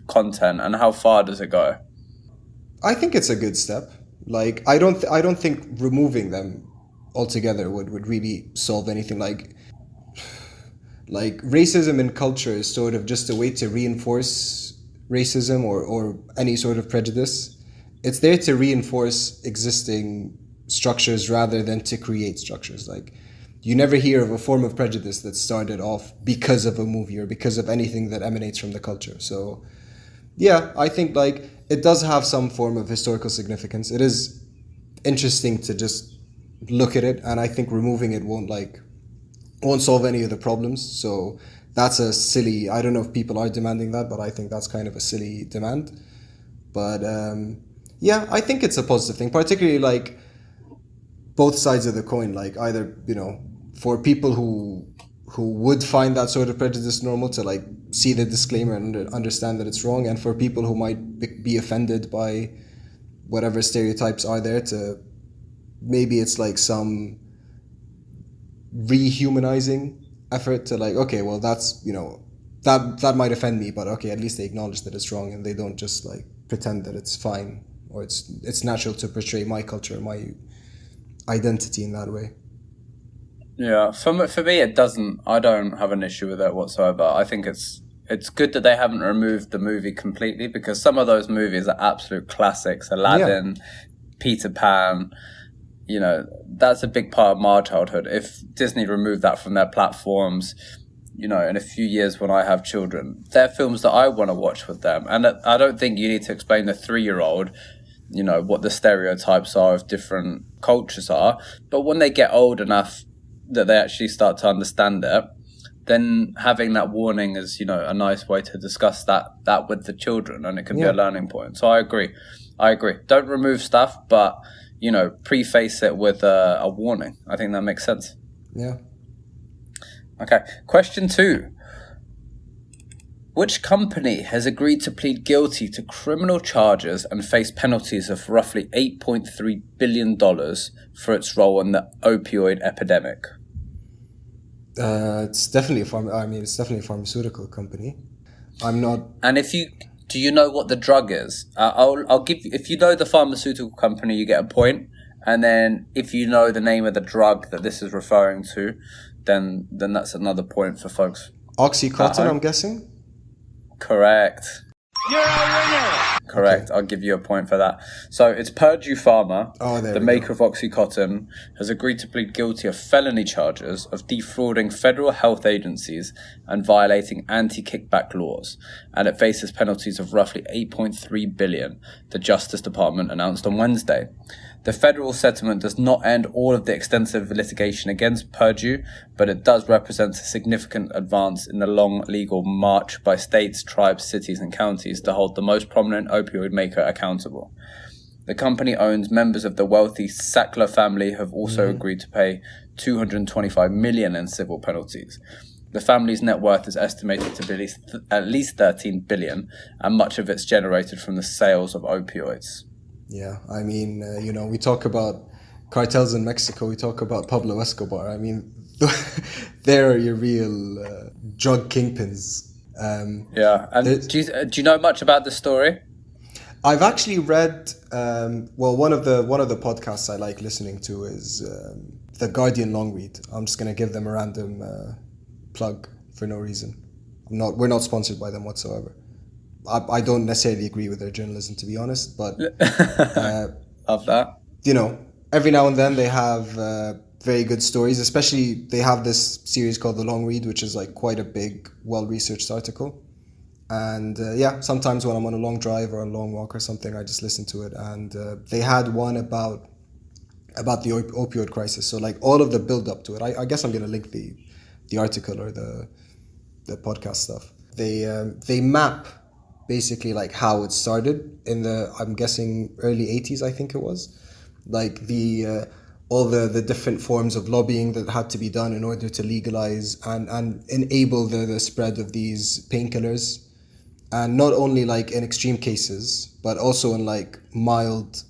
content, and how far does it go? I think it's a good step. Like, I don't think removing them altogether would really solve anything. Like racism in culture is sort of just a way to reinforce racism or any sort of prejudice. It's there to reinforce existing structures rather than to create structures. Like, you never hear of a form of prejudice that started off because of a movie or because of anything that emanates from the culture. So, yeah, I think like it does have some form of historical significance. It is interesting to just look at it, and I think removing it won't solve any of the problems. So that's a silly, I don't know if people are demanding that, but I think that's kind of a silly demand. But I think it's a positive thing, particularly like both sides of the coin, like either, for people who would find that sort of prejudice normal to like see the disclaimer and understand that it's wrong, and for people who might be offended by whatever stereotypes are there to maybe it's like some rehumanizing effort to like, okay, well that's, that might offend me, but okay, at least they acknowledge that it's wrong and they don't just like pretend that it's fine or it's natural to portray my culture, my identity in that way. Yeah, for me it doesn't. I don't have an issue with it whatsoever. I think it's good that they haven't removed the movie completely, because some of those movies are absolute classics. Aladdin, Peter Pan, that's a big part of my childhood. If Disney removed that from their platforms, in a few years when I have children, they're films that I want to watch with them. And I don't think you need to explain to a 3-year-old, what the stereotypes are of different cultures are. But when they get old enough that they actually start to understand it, then having that warning is, a nice way to discuss that with the children, and it can be a learning point. So I agree. Don't remove stuff, but preface it with a warning. I think that makes sense. Yeah. Okay. Question 2. Which company has agreed to plead guilty to criminal charges and face penalties of roughly $8.3 billion for its role in the opioid epidemic? It's definitely it's definitely a pharmaceutical company. I'm not. And do you know what the drug is? I'll give you, if you know the pharmaceutical company, you get a point. And then if you know the name of the drug that this is referring to, then that's another point for folks. Oxycontin, I'm guessing? Correct. You're a winner! Correct. Okay. I'll give you a point for that. So it's Purdue Pharma, the maker of Oxycontin, has agreed to plead guilty of felony charges of defrauding federal health agencies and violating anti-kickback laws, and it faces penalties of roughly $8.3 billion, the Justice Department announced on Wednesday. The federal settlement does not end all of the extensive litigation against Purdue, but it does represent a significant advance in the long legal march by states, tribes, cities, and counties to hold the most prominent opioid maker accountable. The company owns members of the wealthy Sackler family have also agreed to pay $225 million in civil penalties. The family's net worth is estimated to be at least $13 billion, and much of it's generated from the sales of opioids. Yeah, I mean, we talk about cartels in Mexico, we talk about Pablo Escobar. I mean, they're your real drug kingpins. Yeah, and do you know much about the story? I've actually read, one of the podcasts I like listening to is The Guardian Long Read. I'm just going to give them a random plug for no reason. We're not sponsored by them whatsoever. I don't necessarily agree with their journalism, to be honest, but of that, every now and then they have very good stories. Especially they have this series called The Long Read, which is like quite a big, well-researched article. And sometimes when I'm on a long drive or a long walk or something, I just listen to it. And they had one about the opioid crisis. So like all of the build up to it. I guess I'm going to link the article or the podcast stuff. They map basically like how it started in the, I'm guessing, early 80s, I think it was. Like all the different forms of lobbying that had to be done in order to legalize and enable the spread of these painkillers. And not only like in extreme cases, but also in like mild,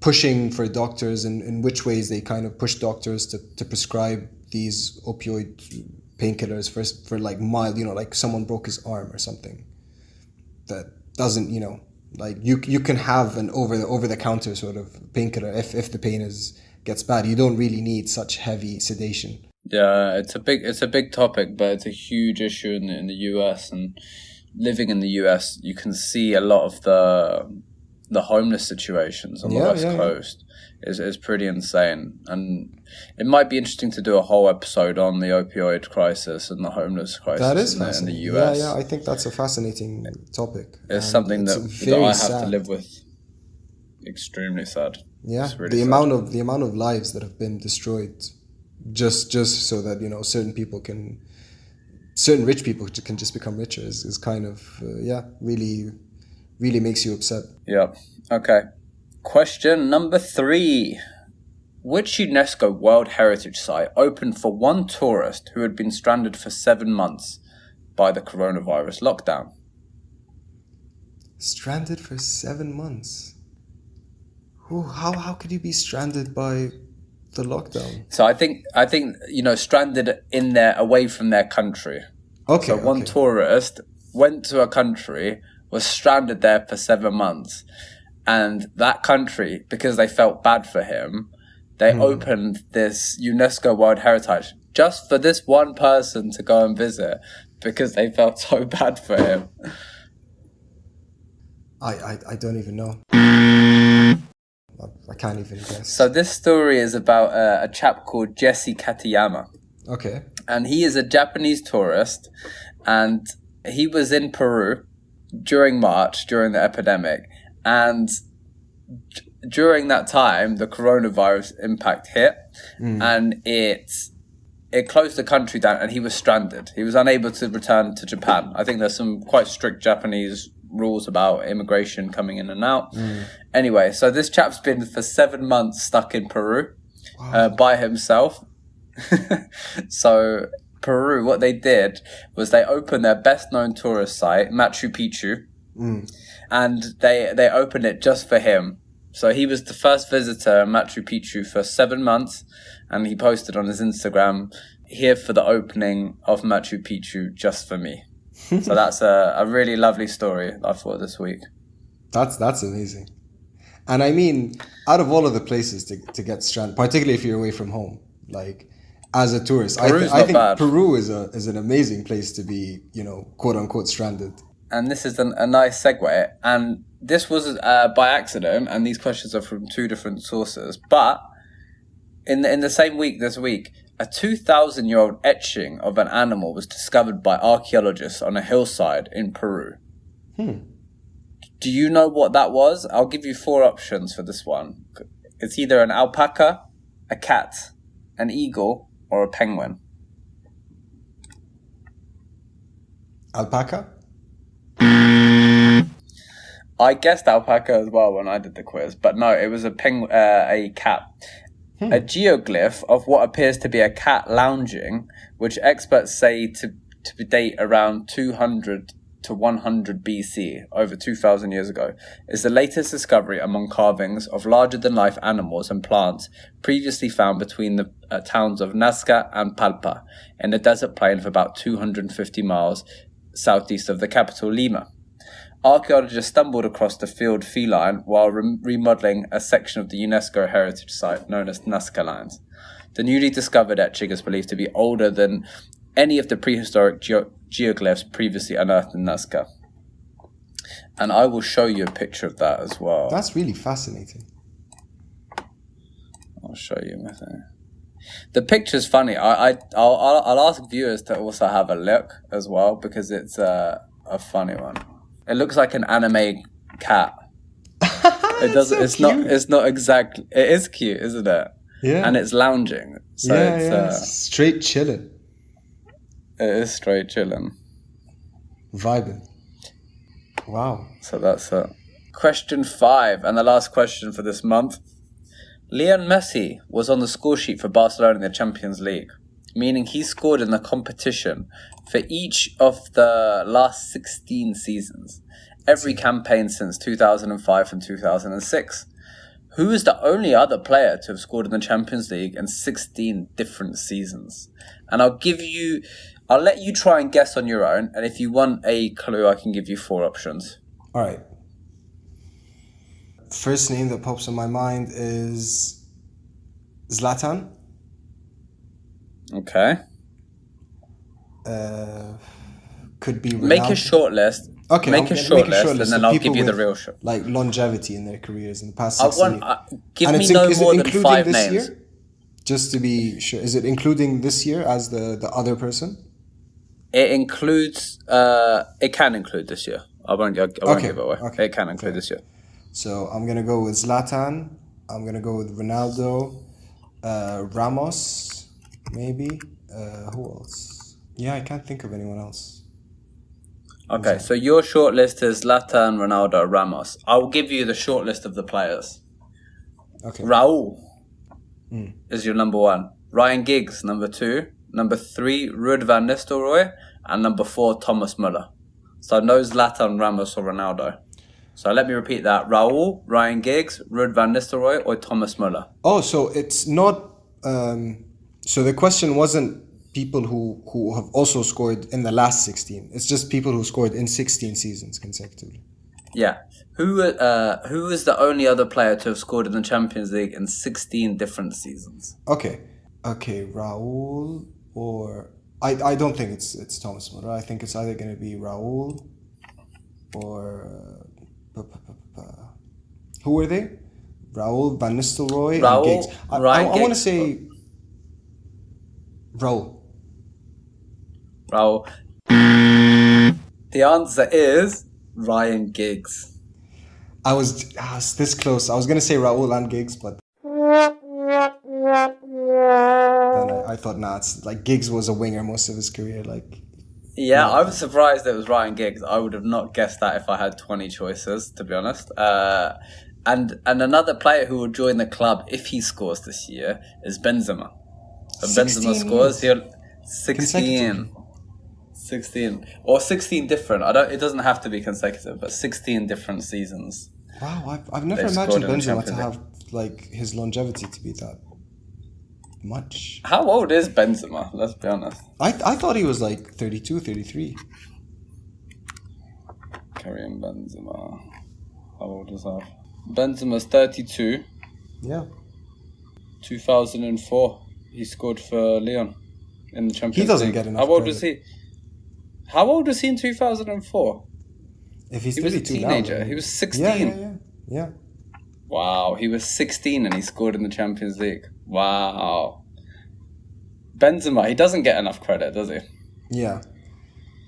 pushing for doctors and in which ways they kind of push doctors to prescribe these opioid painkillers for like mild, like someone broke his arm or something that doesn't, like you can have an over the counter sort of painkiller if the pain gets bad. You don't really need such heavy sedation. Yeah, it's a big topic, but it's a huge issue in the US. And living in the US, you can see a lot of the homeless situations on the West Coast is pretty insane. And it might be interesting to do a whole episode on the opioid crisis and the homeless crisis in the US. Yeah, I think that's a fascinating topic. It's something that I have to live with. Extremely sad. Yeah, really the sad. amount of lives that have been destroyed just so that certain rich people can just become richer is kind of really makes you upset. Yeah. Okay. Question number 3. Which UNESCO World Heritage Site opened for one tourist who had been stranded for 7 months by the coronavirus lockdown? Stranded for 7 months? How could you be stranded by the lockdown? So I think stranded in there away from their country. Okay. So one tourist went to a country, was stranded there for 7 months, and that country, because they felt bad for him, they opened this UNESCO World Heritage just for this one person to go and visit because they felt so bad for him. I don't even know. I can't even guess. So this story is about a chap called Jesse Katayama. Okay. And he is a Japanese tourist, and he was in Peru during March, during the epidemic. And during that time, the coronavirus impact hit, and it closed the country down, and he was stranded. He was unable to return to Japan. I think there's some quite strict Japanese rules about immigration coming in and out. Anyway, so this chap's been for 7 months stuck in Peru by himself. So Peru, what they did was they opened their best-known tourist site, Machu Picchu, and they opened it just for him. So he was the first visitor in Machu Picchu for 7 months, and he posted on his Instagram, "Here for the opening of Machu Picchu just for me." So that's a really lovely story I thought this week. That's amazing. And I mean, out of all of the places to get stranded, particularly if you're away from home, like as a tourist, I think bad. Peru is an amazing place to be, quote unquote stranded. And this is a nice segue. And this was by accident, and these questions are from 2 different sources. But in the same week, this week, a 2,000-year-old etching of an animal was discovered by archaeologists on a hillside in Peru. Do you know what that was? I'll give you 4 options for this one. It's either an alpaca, a cat, an eagle, or a penguin. Alpaca? I guessed alpaca as well when I did the quiz, but no, it was a cat. A geoglyph of what appears to be a cat lounging, which experts say to date around 200 to 100 BC, over 2,000 years ago, is the latest discovery among carvings of larger-than-life animals and plants previously found between the towns of Nazca and Palpa, in the desert plain of about 250 miles southeast of the capital, Lima. Archaeologists stumbled across the field feline while remodeling a section of the UNESCO heritage site known as Nazca Lines. The newly discovered etching is believed to be older than any of the prehistoric geoglyphs previously unearthed in Nazca. And I will show you a picture of that as well. That's really fascinating. I'll show you my thing. The picture's funny. I'll ask viewers to also have a look as well, because it's a funny one. It looks like an anime cat. It doesn't. It's not exactly. It is cute, isn't it? Yeah. And it's lounging. So it's straight chilling. It is straight chilling. Vibing. Wow. So that's it. Question 5, and the last question for this month. Lionel Messi was on the score sheet for Barcelona in the Champions League, meaning he scored in the competition for each of the last 16 seasons, every campaign since 2005 and 2006. Who is the only other player to have scored in the Champions League in 16 different seasons? And I'll let you try and guess on your own, and if you want a clue, I can give you 4 options. All right. First name that pops in my mind is Zlatan. Okay. Could be Ronaldo. Make a short list. Okay, make a short list, and then I'll give you the real shot. Like longevity in their careers in the past 16 years. Give me no more than 5 names. Year? Just to be sure, is it including this year as the other person? It includes. It can include this year. I won't give it away. Okay. It can include this year. So I'm gonna go with Zlatan. I'm gonna go with Ronaldo, Ramos, maybe. Who else? Yeah, I can't think of anyone else. Okay, so your short list is Zlatan, Ronaldo, Ramos. I'll give you the short list of the players. Okay. Raul is your number 1. Ryan Giggs, number 2. Number 3, Ruud van Nistelrooy. And number 4, Thomas Müller. So no Zlatan, Ramos, or Ronaldo. So let me repeat that. Raul, Ryan Giggs, Ruud van Nistelrooy, or Thomas Müller. Oh, so it's not... so the question wasn't people who have also scored in the last 16. It's just people who scored in 16 seasons consecutively. Yeah. Who is the only other player to have scored in the Champions League in 16 different seasons? Okay, Raul or... I don't think it's Thomas Müller. I think it's either going to be Raul or... Who were they? Raul, Van Nistelrooy, and Giggs. I want to say Raul. The answer is Ryan Giggs. I was this close. I was going to say Raul and Giggs, but then I thought, it's like Giggs was a winger most of his career. Yeah, I was surprised it was Ryan Giggs. I would have not guessed that if I had 20 choices, to be honest. And another player who will join the club if he scores this year is Benzema. So Benzema scores, 16. 16 or 16 different. It doesn't have to be consecutive, but 16 different seasons. Wow, I've never imagined Benzema to have like his longevity to be that much. How old is Benzema? Let's be honest. I thought he was like 32, 33. Karim Benzema. How old is that? Benzema's 32. Yeah. 2004. He scored for Lyon in the Champions League. He doesn't get enough How old credit. was he? How old was he in 2004? If he's He was a 32 teenager. now, He was 16. Yeah. Wow, he was 16 and he scored in the Champions League. Wow. Benzema, he doesn't get enough credit, does he? Yeah.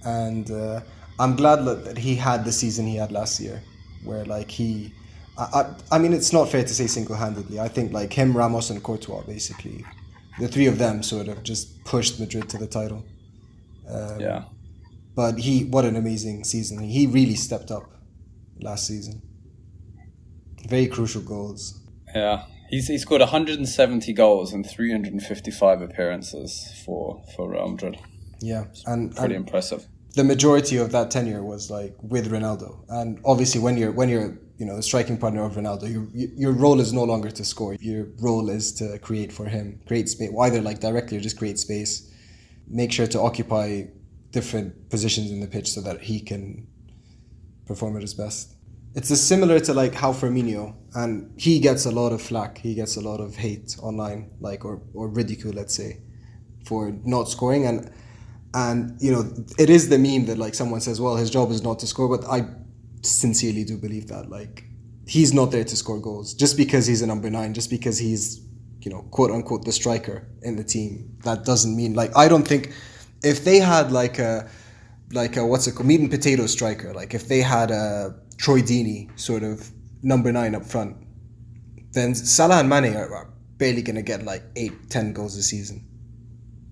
And I'm glad that he had the season he had last year, where like I mean, it's not fair to say single-handedly. I think like him, Ramos and Courtois, basically, the three of them sort of just pushed Madrid to the title. Yeah. But what an amazing season. He really stepped up last season. Very crucial goals. Yeah. He scored 170 goals in 355 appearances for Real Madrid. Yeah. And pretty impressive. The majority of that tenure was like with Ronaldo. And obviously when you're the striking partner of Ronaldo, your role is no longer to score. Your role is to create for him, create space, either like directly or just create space. Make sure to occupy different positions in the pitch so that he can perform at his best. It's similar to like how Firmino, and he gets a lot of flack, he gets a lot of hate online, like or ridicule, let's say, for not scoring, and it is the meme that like someone says, well, his job is not to score, but I sincerely do believe that like he's not there to score goals just because he's a number 9, just because he's quote unquote the striker in the team. That doesn't mean like I don't think if they had like a what's it called, meat and potato striker, like if they had a Troy Deeney sort of number 9 up front, then Salah and Mane are barely gonna get like 8-10 goals a season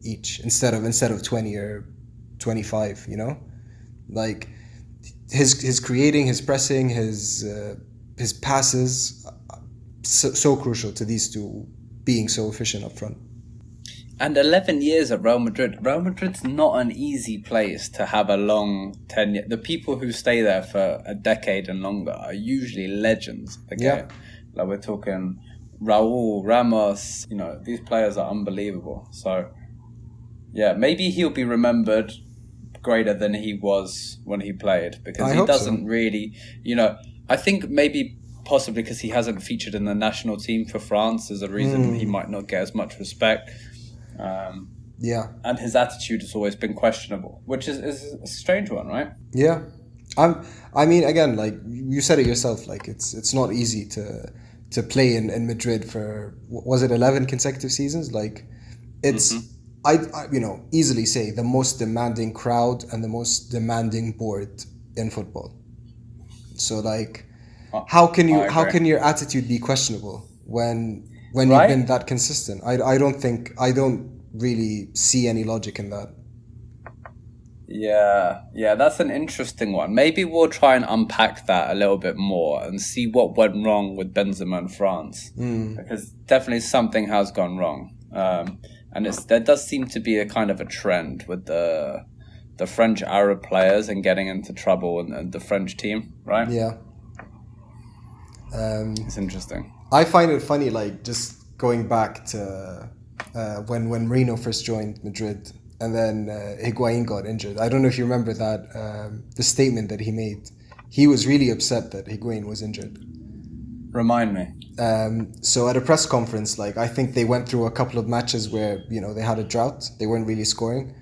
each instead of 20 or 25. Like his creating, his pressing, his passes, so crucial to these two being so efficient up front. And 11 years at Real Madrid. Real Madrid's not an easy place to have a long tenure. The people who stay there for a decade and longer are usually legends. Okay? Yeah. Like we're talking Raul, Ramos, these players are unbelievable. So, yeah, maybe he'll be remembered greater than he was when he played, because he doesn't really, I think maybe possibly because he hasn't featured in the national team for France is a reason he might not get as much respect. And his attitude has always been questionable, which is a strange one, right? Yeah. I mean, again, like you said it yourself, like it's not easy to play in Madrid for, was it 11 consecutive seasons? Like it's, I easily say the most demanding crowd and the most demanding board in football. So like, how can your attitude be questionable when you've been that consistent? I don't really see any logic in that. Yeah, that's an interesting one. Maybe we'll try and unpack that a little bit more and see what went wrong with Benzema in France, because definitely something has gone wrong. And there does seem to be a kind of a trend with the French Arab players and getting into trouble and the French team, right? Yeah. It's interesting. I find it funny, like just going back to when Mourinho first joined Madrid, and then Higuain got injured. I don't know if you remember that, the statement that he made. He was really upset that Higuain was injured. Remind me. So at a press conference, like I think they went through a couple of matches where they had a drought, they weren't really scoring,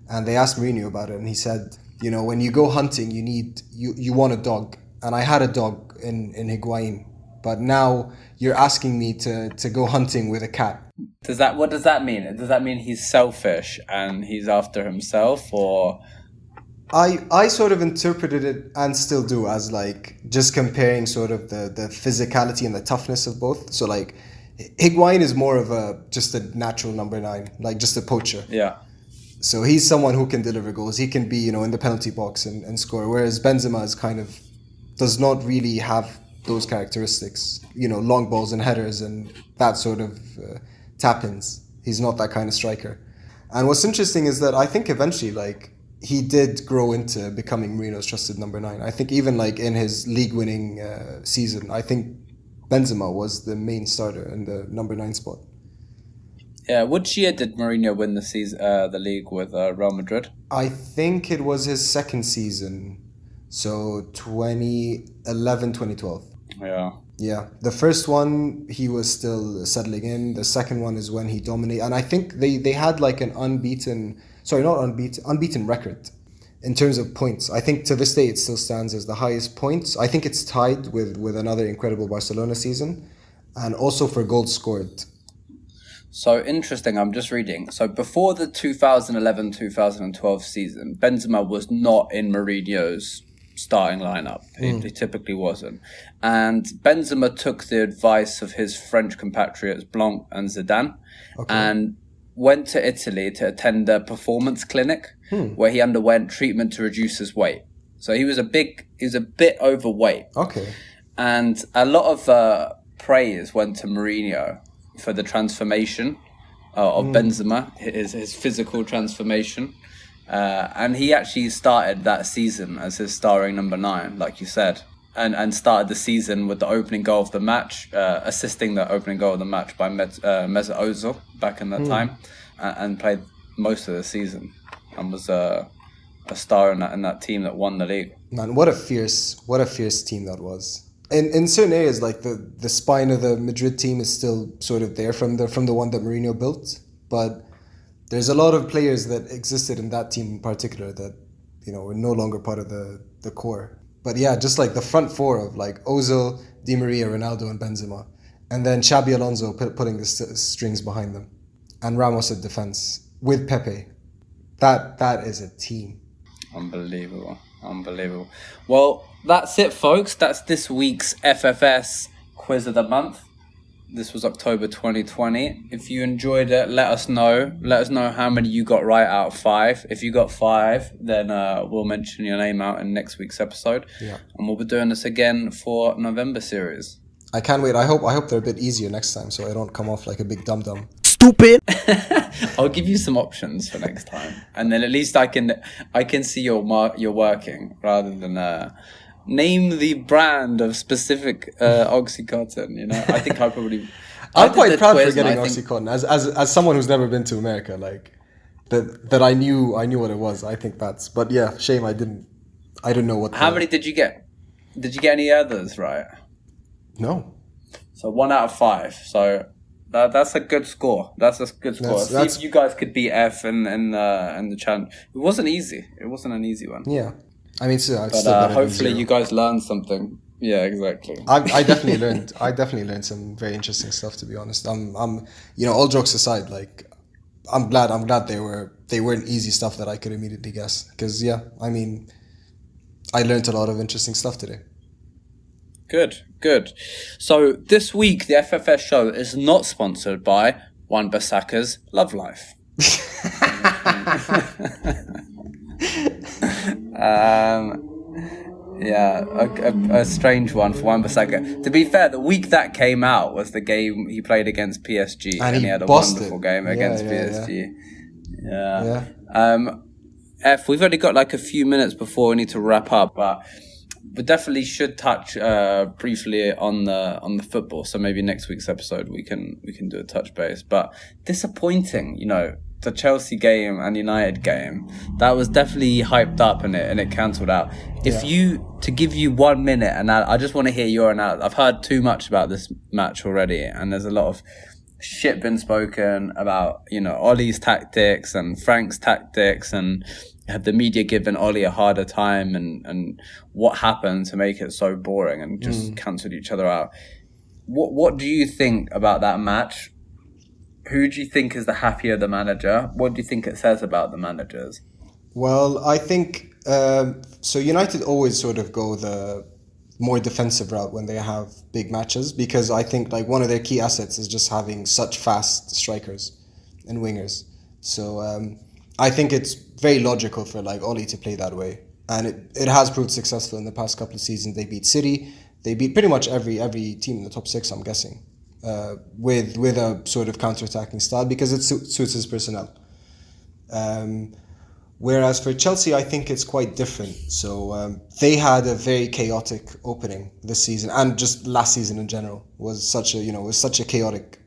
and they asked Mourinho about it, and he said, when you go hunting, you want a dog, and I had a dog in Higuain, but now you're asking me to go hunting with a cat. What does that mean? Does that mean he's selfish and he's after himself, or? I sort of interpreted it, and still do, as like just comparing sort of the physicality and the toughness of both. So like Higuain is more of just a natural number 9, like just a poacher. Yeah. So he's someone who can deliver goals. He can be, in the penalty box and score. Whereas Benzema is does not really have those characteristics, long balls and headers and that sort of tap-ins. He's not that kind of striker. And what's interesting is that I think eventually, like, he did grow into becoming Mourinho's trusted number 9. I think even like in his league-winning season, I think Benzema was the main starter in the number 9 spot. Yeah, which year did Mourinho win the league with Real Madrid? I think it was his second season, so 2011, 2012. Yeah. Yeah, the first one he was still settling in. The second one is when he dominated, and I think they had like an unbeaten record in terms of points. I think to this day it still stands as the highest points. I think it's tied with another incredible Barcelona season, and also for goals scored. So interesting, I'm just reading. So before the 2011-2012 season, Benzema was not in Mourinho's starting lineup. He typically wasn't. And Benzema took the advice of his French compatriots Blanc and Zidane and went to Italy to attend a performance clinic where he underwent treatment to reduce his weight. So he was a bit overweight. Okay. And a lot of praise went to Mourinho for the transformation of Benzema, his physical transformation. And he actually started that season as his starring number 9, like you said, and started the season with the opening goal of the match, assisting the opening goal of the match by Mesut Ozil back in that time, and played most of the season and was a star in that team that won the league. Man, what a fierce team that was. In certain areas, like the spine of the Madrid team is still sort of there from the one that Mourinho built, but there's a lot of players that existed in that team in particular that, you know, were no longer part of the core. But yeah, just like the front four of like Ozil, Di Maria, Ronaldo, and Benzema, and then Xabi Alonso putting the strings behind them, and Ramos at defense with Pepe. That is a team. Unbelievable. Well, that's it, folks. That's this week's FFS Quiz of the Month. This was October 2020. If you enjoyed it, let us know. Let us know how many you got right out of 5. If you got 5, then we'll mention your name out in next week's episode. Yeah. And we'll be doing this again for November series. I can't wait. I hope they're a bit easier next time, so I don't come off like a big dum-dum. Stupid. I'll give you some options for next time, and then at least I can see you're working rather than name the brand of specific Oxycontin. You know, I think I'm quite proud for getting Oxycontin as someone who's never been to America. Like that I knew what it was. I think but yeah, shame I didn't know what. How many did you get? Did you get any others right? No. So 1 out of 5. So that's a good score. That's a good score. See if you guys could beat F in the challenge. It wasn't easy. It wasn't an easy one. Yeah. I mean, hopefully you guys learned something. Yeah, exactly. I definitely learned. I definitely learned some very interesting stuff. To be honest, I'm all jokes aside, like I'm glad they weren't easy stuff that I could immediately guess. Because yeah, I mean, I learned a lot of interesting stuff today. Good. So this week the FFS show is not sponsored by Wan-Bissaka's Love Life. A strange one for Wan-Bissaka. To be fair, the week that came out was the game he played against PSG, and he had a wonderful game against PSG. Yeah. We've only got like a few minutes before we need to wrap up, but we definitely should touch briefly on the football. So maybe next week's episode we can do a touch base. But disappointing, you know. The Chelsea game and United game, that was definitely hyped up and it cancelled out. To give you 1 minute, and I just want to hear your analysis. I've heard too much about this match already, and there's a lot of shit been spoken about, you know, Ollie's tactics and Frank's tactics, and have the media given Ollie a harder time, and what happened to make it so boring and just cancelled each other out. What do you think about that match? Who do you think is the happier the manager? What do you think it says about the managers? Well, I think so. United always sort of go the more defensive route when they have big matches, because I think like one of their key assets is just having such fast strikers and wingers. So I think it's very logical for like Ollie to play that way, and it has proved successful in the past couple of seasons. They beat City. They beat pretty much every team in the top 6, I'm guessing. With a sort of counter-attacking style, because it suits his personnel. Whereas for Chelsea, I think it's quite different. So they had a very chaotic opening this season, and just last season in general was such a chaotic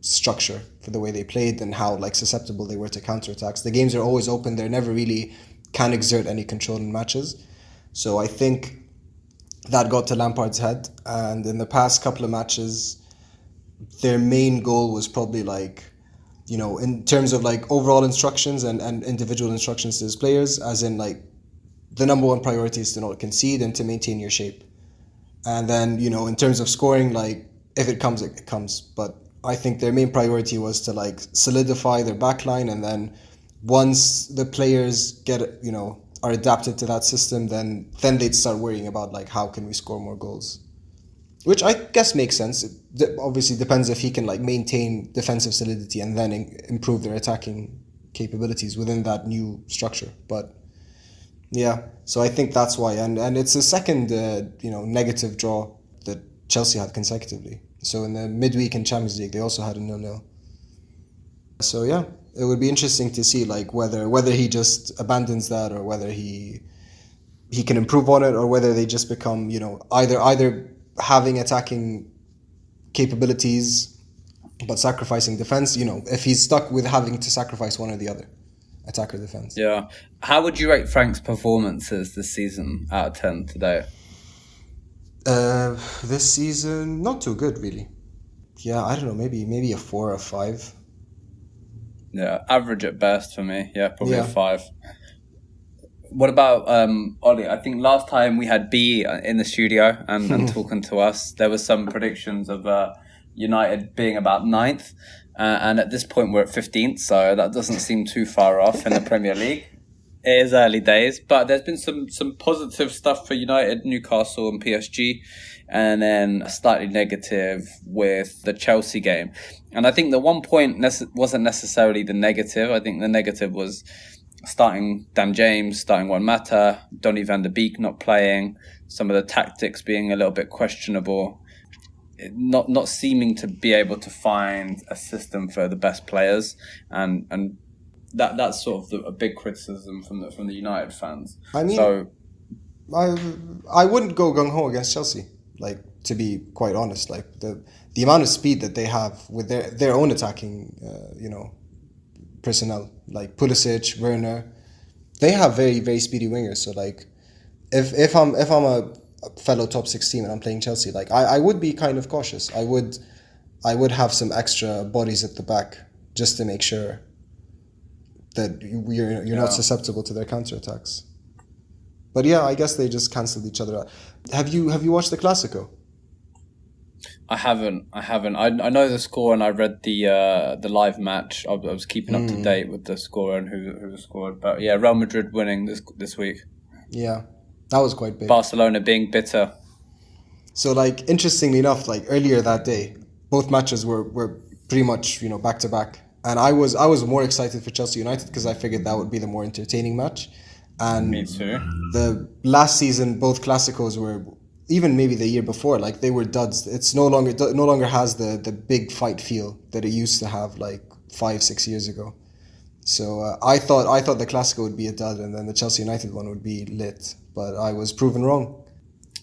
structure for the way they played and how like susceptible they were to counterattacks. The games are always open; they never really can exert any control in matches. So I think that got to Lampard's head, and in the past couple of matches, their main goal was probably like, in terms of like overall instructions and individual instructions to his players, as in like the number one priority is to not concede and to maintain your shape. And then, in terms of scoring, like if it comes, it comes. But I think their main priority was to like solidify their backline, and then once the players are adapted to that system, then they'd start worrying about like how can we score more goals. Which I guess makes sense. It obviously depends if he can like maintain defensive solidity and then improve their attacking capabilities within that new structure. But yeah, so I think that's why, and it's the second negative draw that Chelsea had consecutively. So in the midweek in Champions League, they also had a 0-0. So yeah, it would be interesting to see like whether he just abandons that, or whether he can improve on it, or whether they just become either having attacking capabilities but sacrificing defense. If he's stuck with having to sacrifice one or the other, attack or defense. Yeah. How would you rate Frank's performances this season out of 10 today? This season, not too good really. Yeah, I don't know, maybe a 4 or 5. Yeah, average at best for me. Yeah, probably a 5. What about Ollie? I think last time we had B in the studio and talking to us, there was some predictions of United being about 9th. And at this point, we're at 15th, so that doesn't seem too far off in the Premier League. It is early days, but there's been some positive stuff for United, Newcastle and PSG, and then slightly negative with the Chelsea game. And I think the one point wasn't necessarily the negative. I think the negative was starting Dan James, starting Juan Mata, Donny van de Beek not playing, some of the tactics being a little bit questionable, not seeming to be able to find a system for the best players, and that's sort of a big criticism from the United fans. I mean, so I wouldn't go gung ho against Chelsea. Like, to be quite honest, like the amount of speed that they have with their own attacking, personnel, like Pulisic, Werner, they have very, very speedy wingers. So like, if I'm a fellow top 6 team and I'm playing Chelsea, like I would be kind of cautious. I would have some extra bodies at the back just to make sure that you're not susceptible to their counterattacks. But yeah, I guess they just cancelled each other out. Have you watched the Classico? I haven't. I know the score, and I read the live match. I was keeping up to date with the score and who scored. But yeah, Real Madrid winning this week. Yeah, that was quite big. Barcelona being bitter. So like, interestingly enough, like earlier that day, both matches were pretty much back to back, and I was more excited for Chelsea United because I figured that would be the more entertaining match. And me too. The last season, both Classicos were, even maybe the year before, like they were duds. It's no longer has the big fight feel that it used to have like 5-6 years ago. So I thought the Classico would be a dud, and then the Chelsea United one would be lit, but I was proven wrong.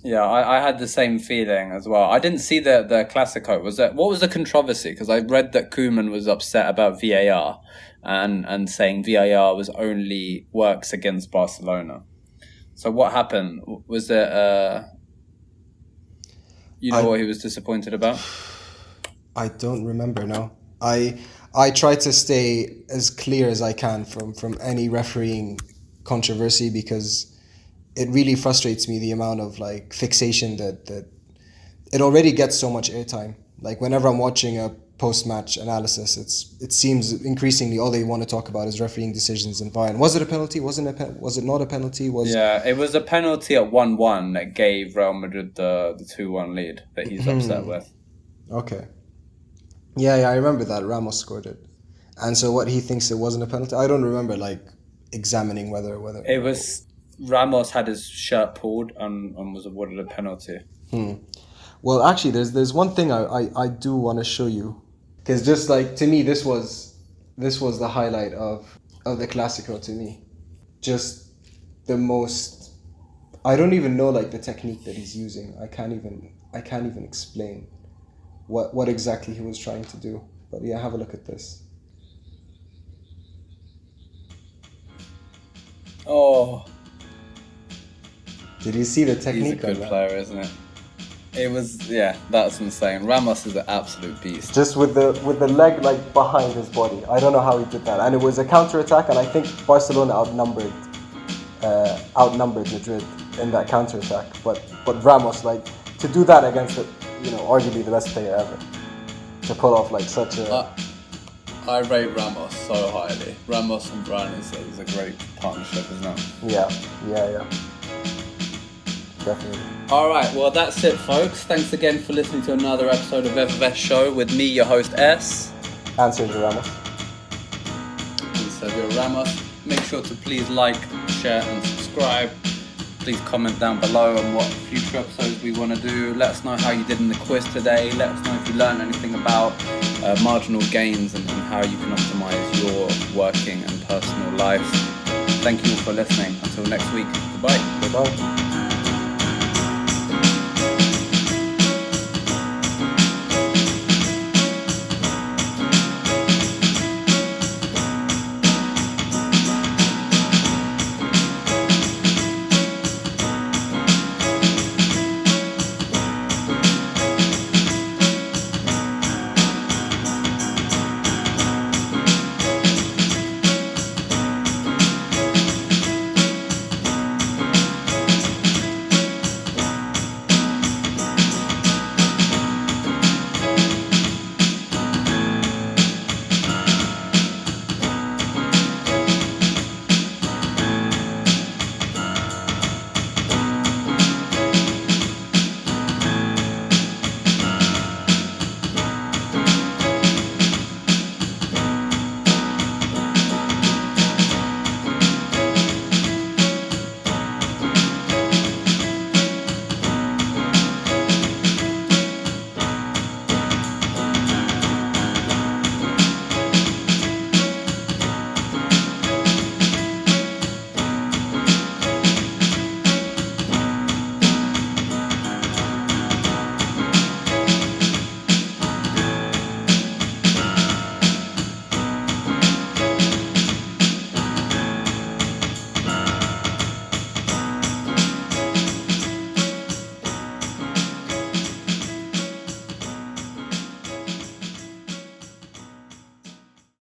Yeah, I had the same feeling as well. I didn't see the Classico. What was the controversy? Because I read that Koeman was upset about VAR and saying VAR only works against Barcelona. So what happened? Was it what he was disappointed about? I don't remember now. I try to stay as clear as I can from any refereeing controversy, because it really frustrates me the amount of like fixation that it already gets so much airtime. Like whenever I'm watching a post-match analysis, it seems increasingly all they want to talk about is refereeing decisions and VAR. Was it a penalty? Was it not a penalty? Yeah, it was a penalty at 1-1 that gave Real Madrid the 2-1 lead that he's upset with. Okay. Yeah, I remember that. Ramos scored it. And so what, he thinks it wasn't a penalty? I don't remember like examining whether it was. Ramos had his shirt pulled and was awarded a penalty. Well, actually, there's one thing I do want to show you, because just like to me this was the highlight of of the Classico to me. Just the most. I don't even know like the technique that he's using. I can't even explain what exactly he was trying to do. But yeah, have a look at this. Oh. Did you see the technique? He's a good player, isn't it? It was, yeah, that's insane. Ramos is an absolute beast. Just with the leg like behind his body. I don't know how he did that. And it was a counter attack, and I think Barcelona outnumbered Madrid in that counter attack. But Ramos, like, to do that against arguably the best player ever, to pull off like such a. I rate Ramos so highly. Ramos and Brian is a great partnership, isn't it? Yeah. Definitely. Alright, well that's it folks. Thanks again for listening to another episode of FFS Show with me, your host S. And Sergio Ramos. And Sergio Ramos. Make sure to please like, share and subscribe. Please comment down below on what future episodes we want to do. Let us know how you did in the quiz today. Let us know if you learned anything about marginal gains and how you can optimize your working and personal life. Thank you all for listening. Until next week. Goodbye. Bye-bye.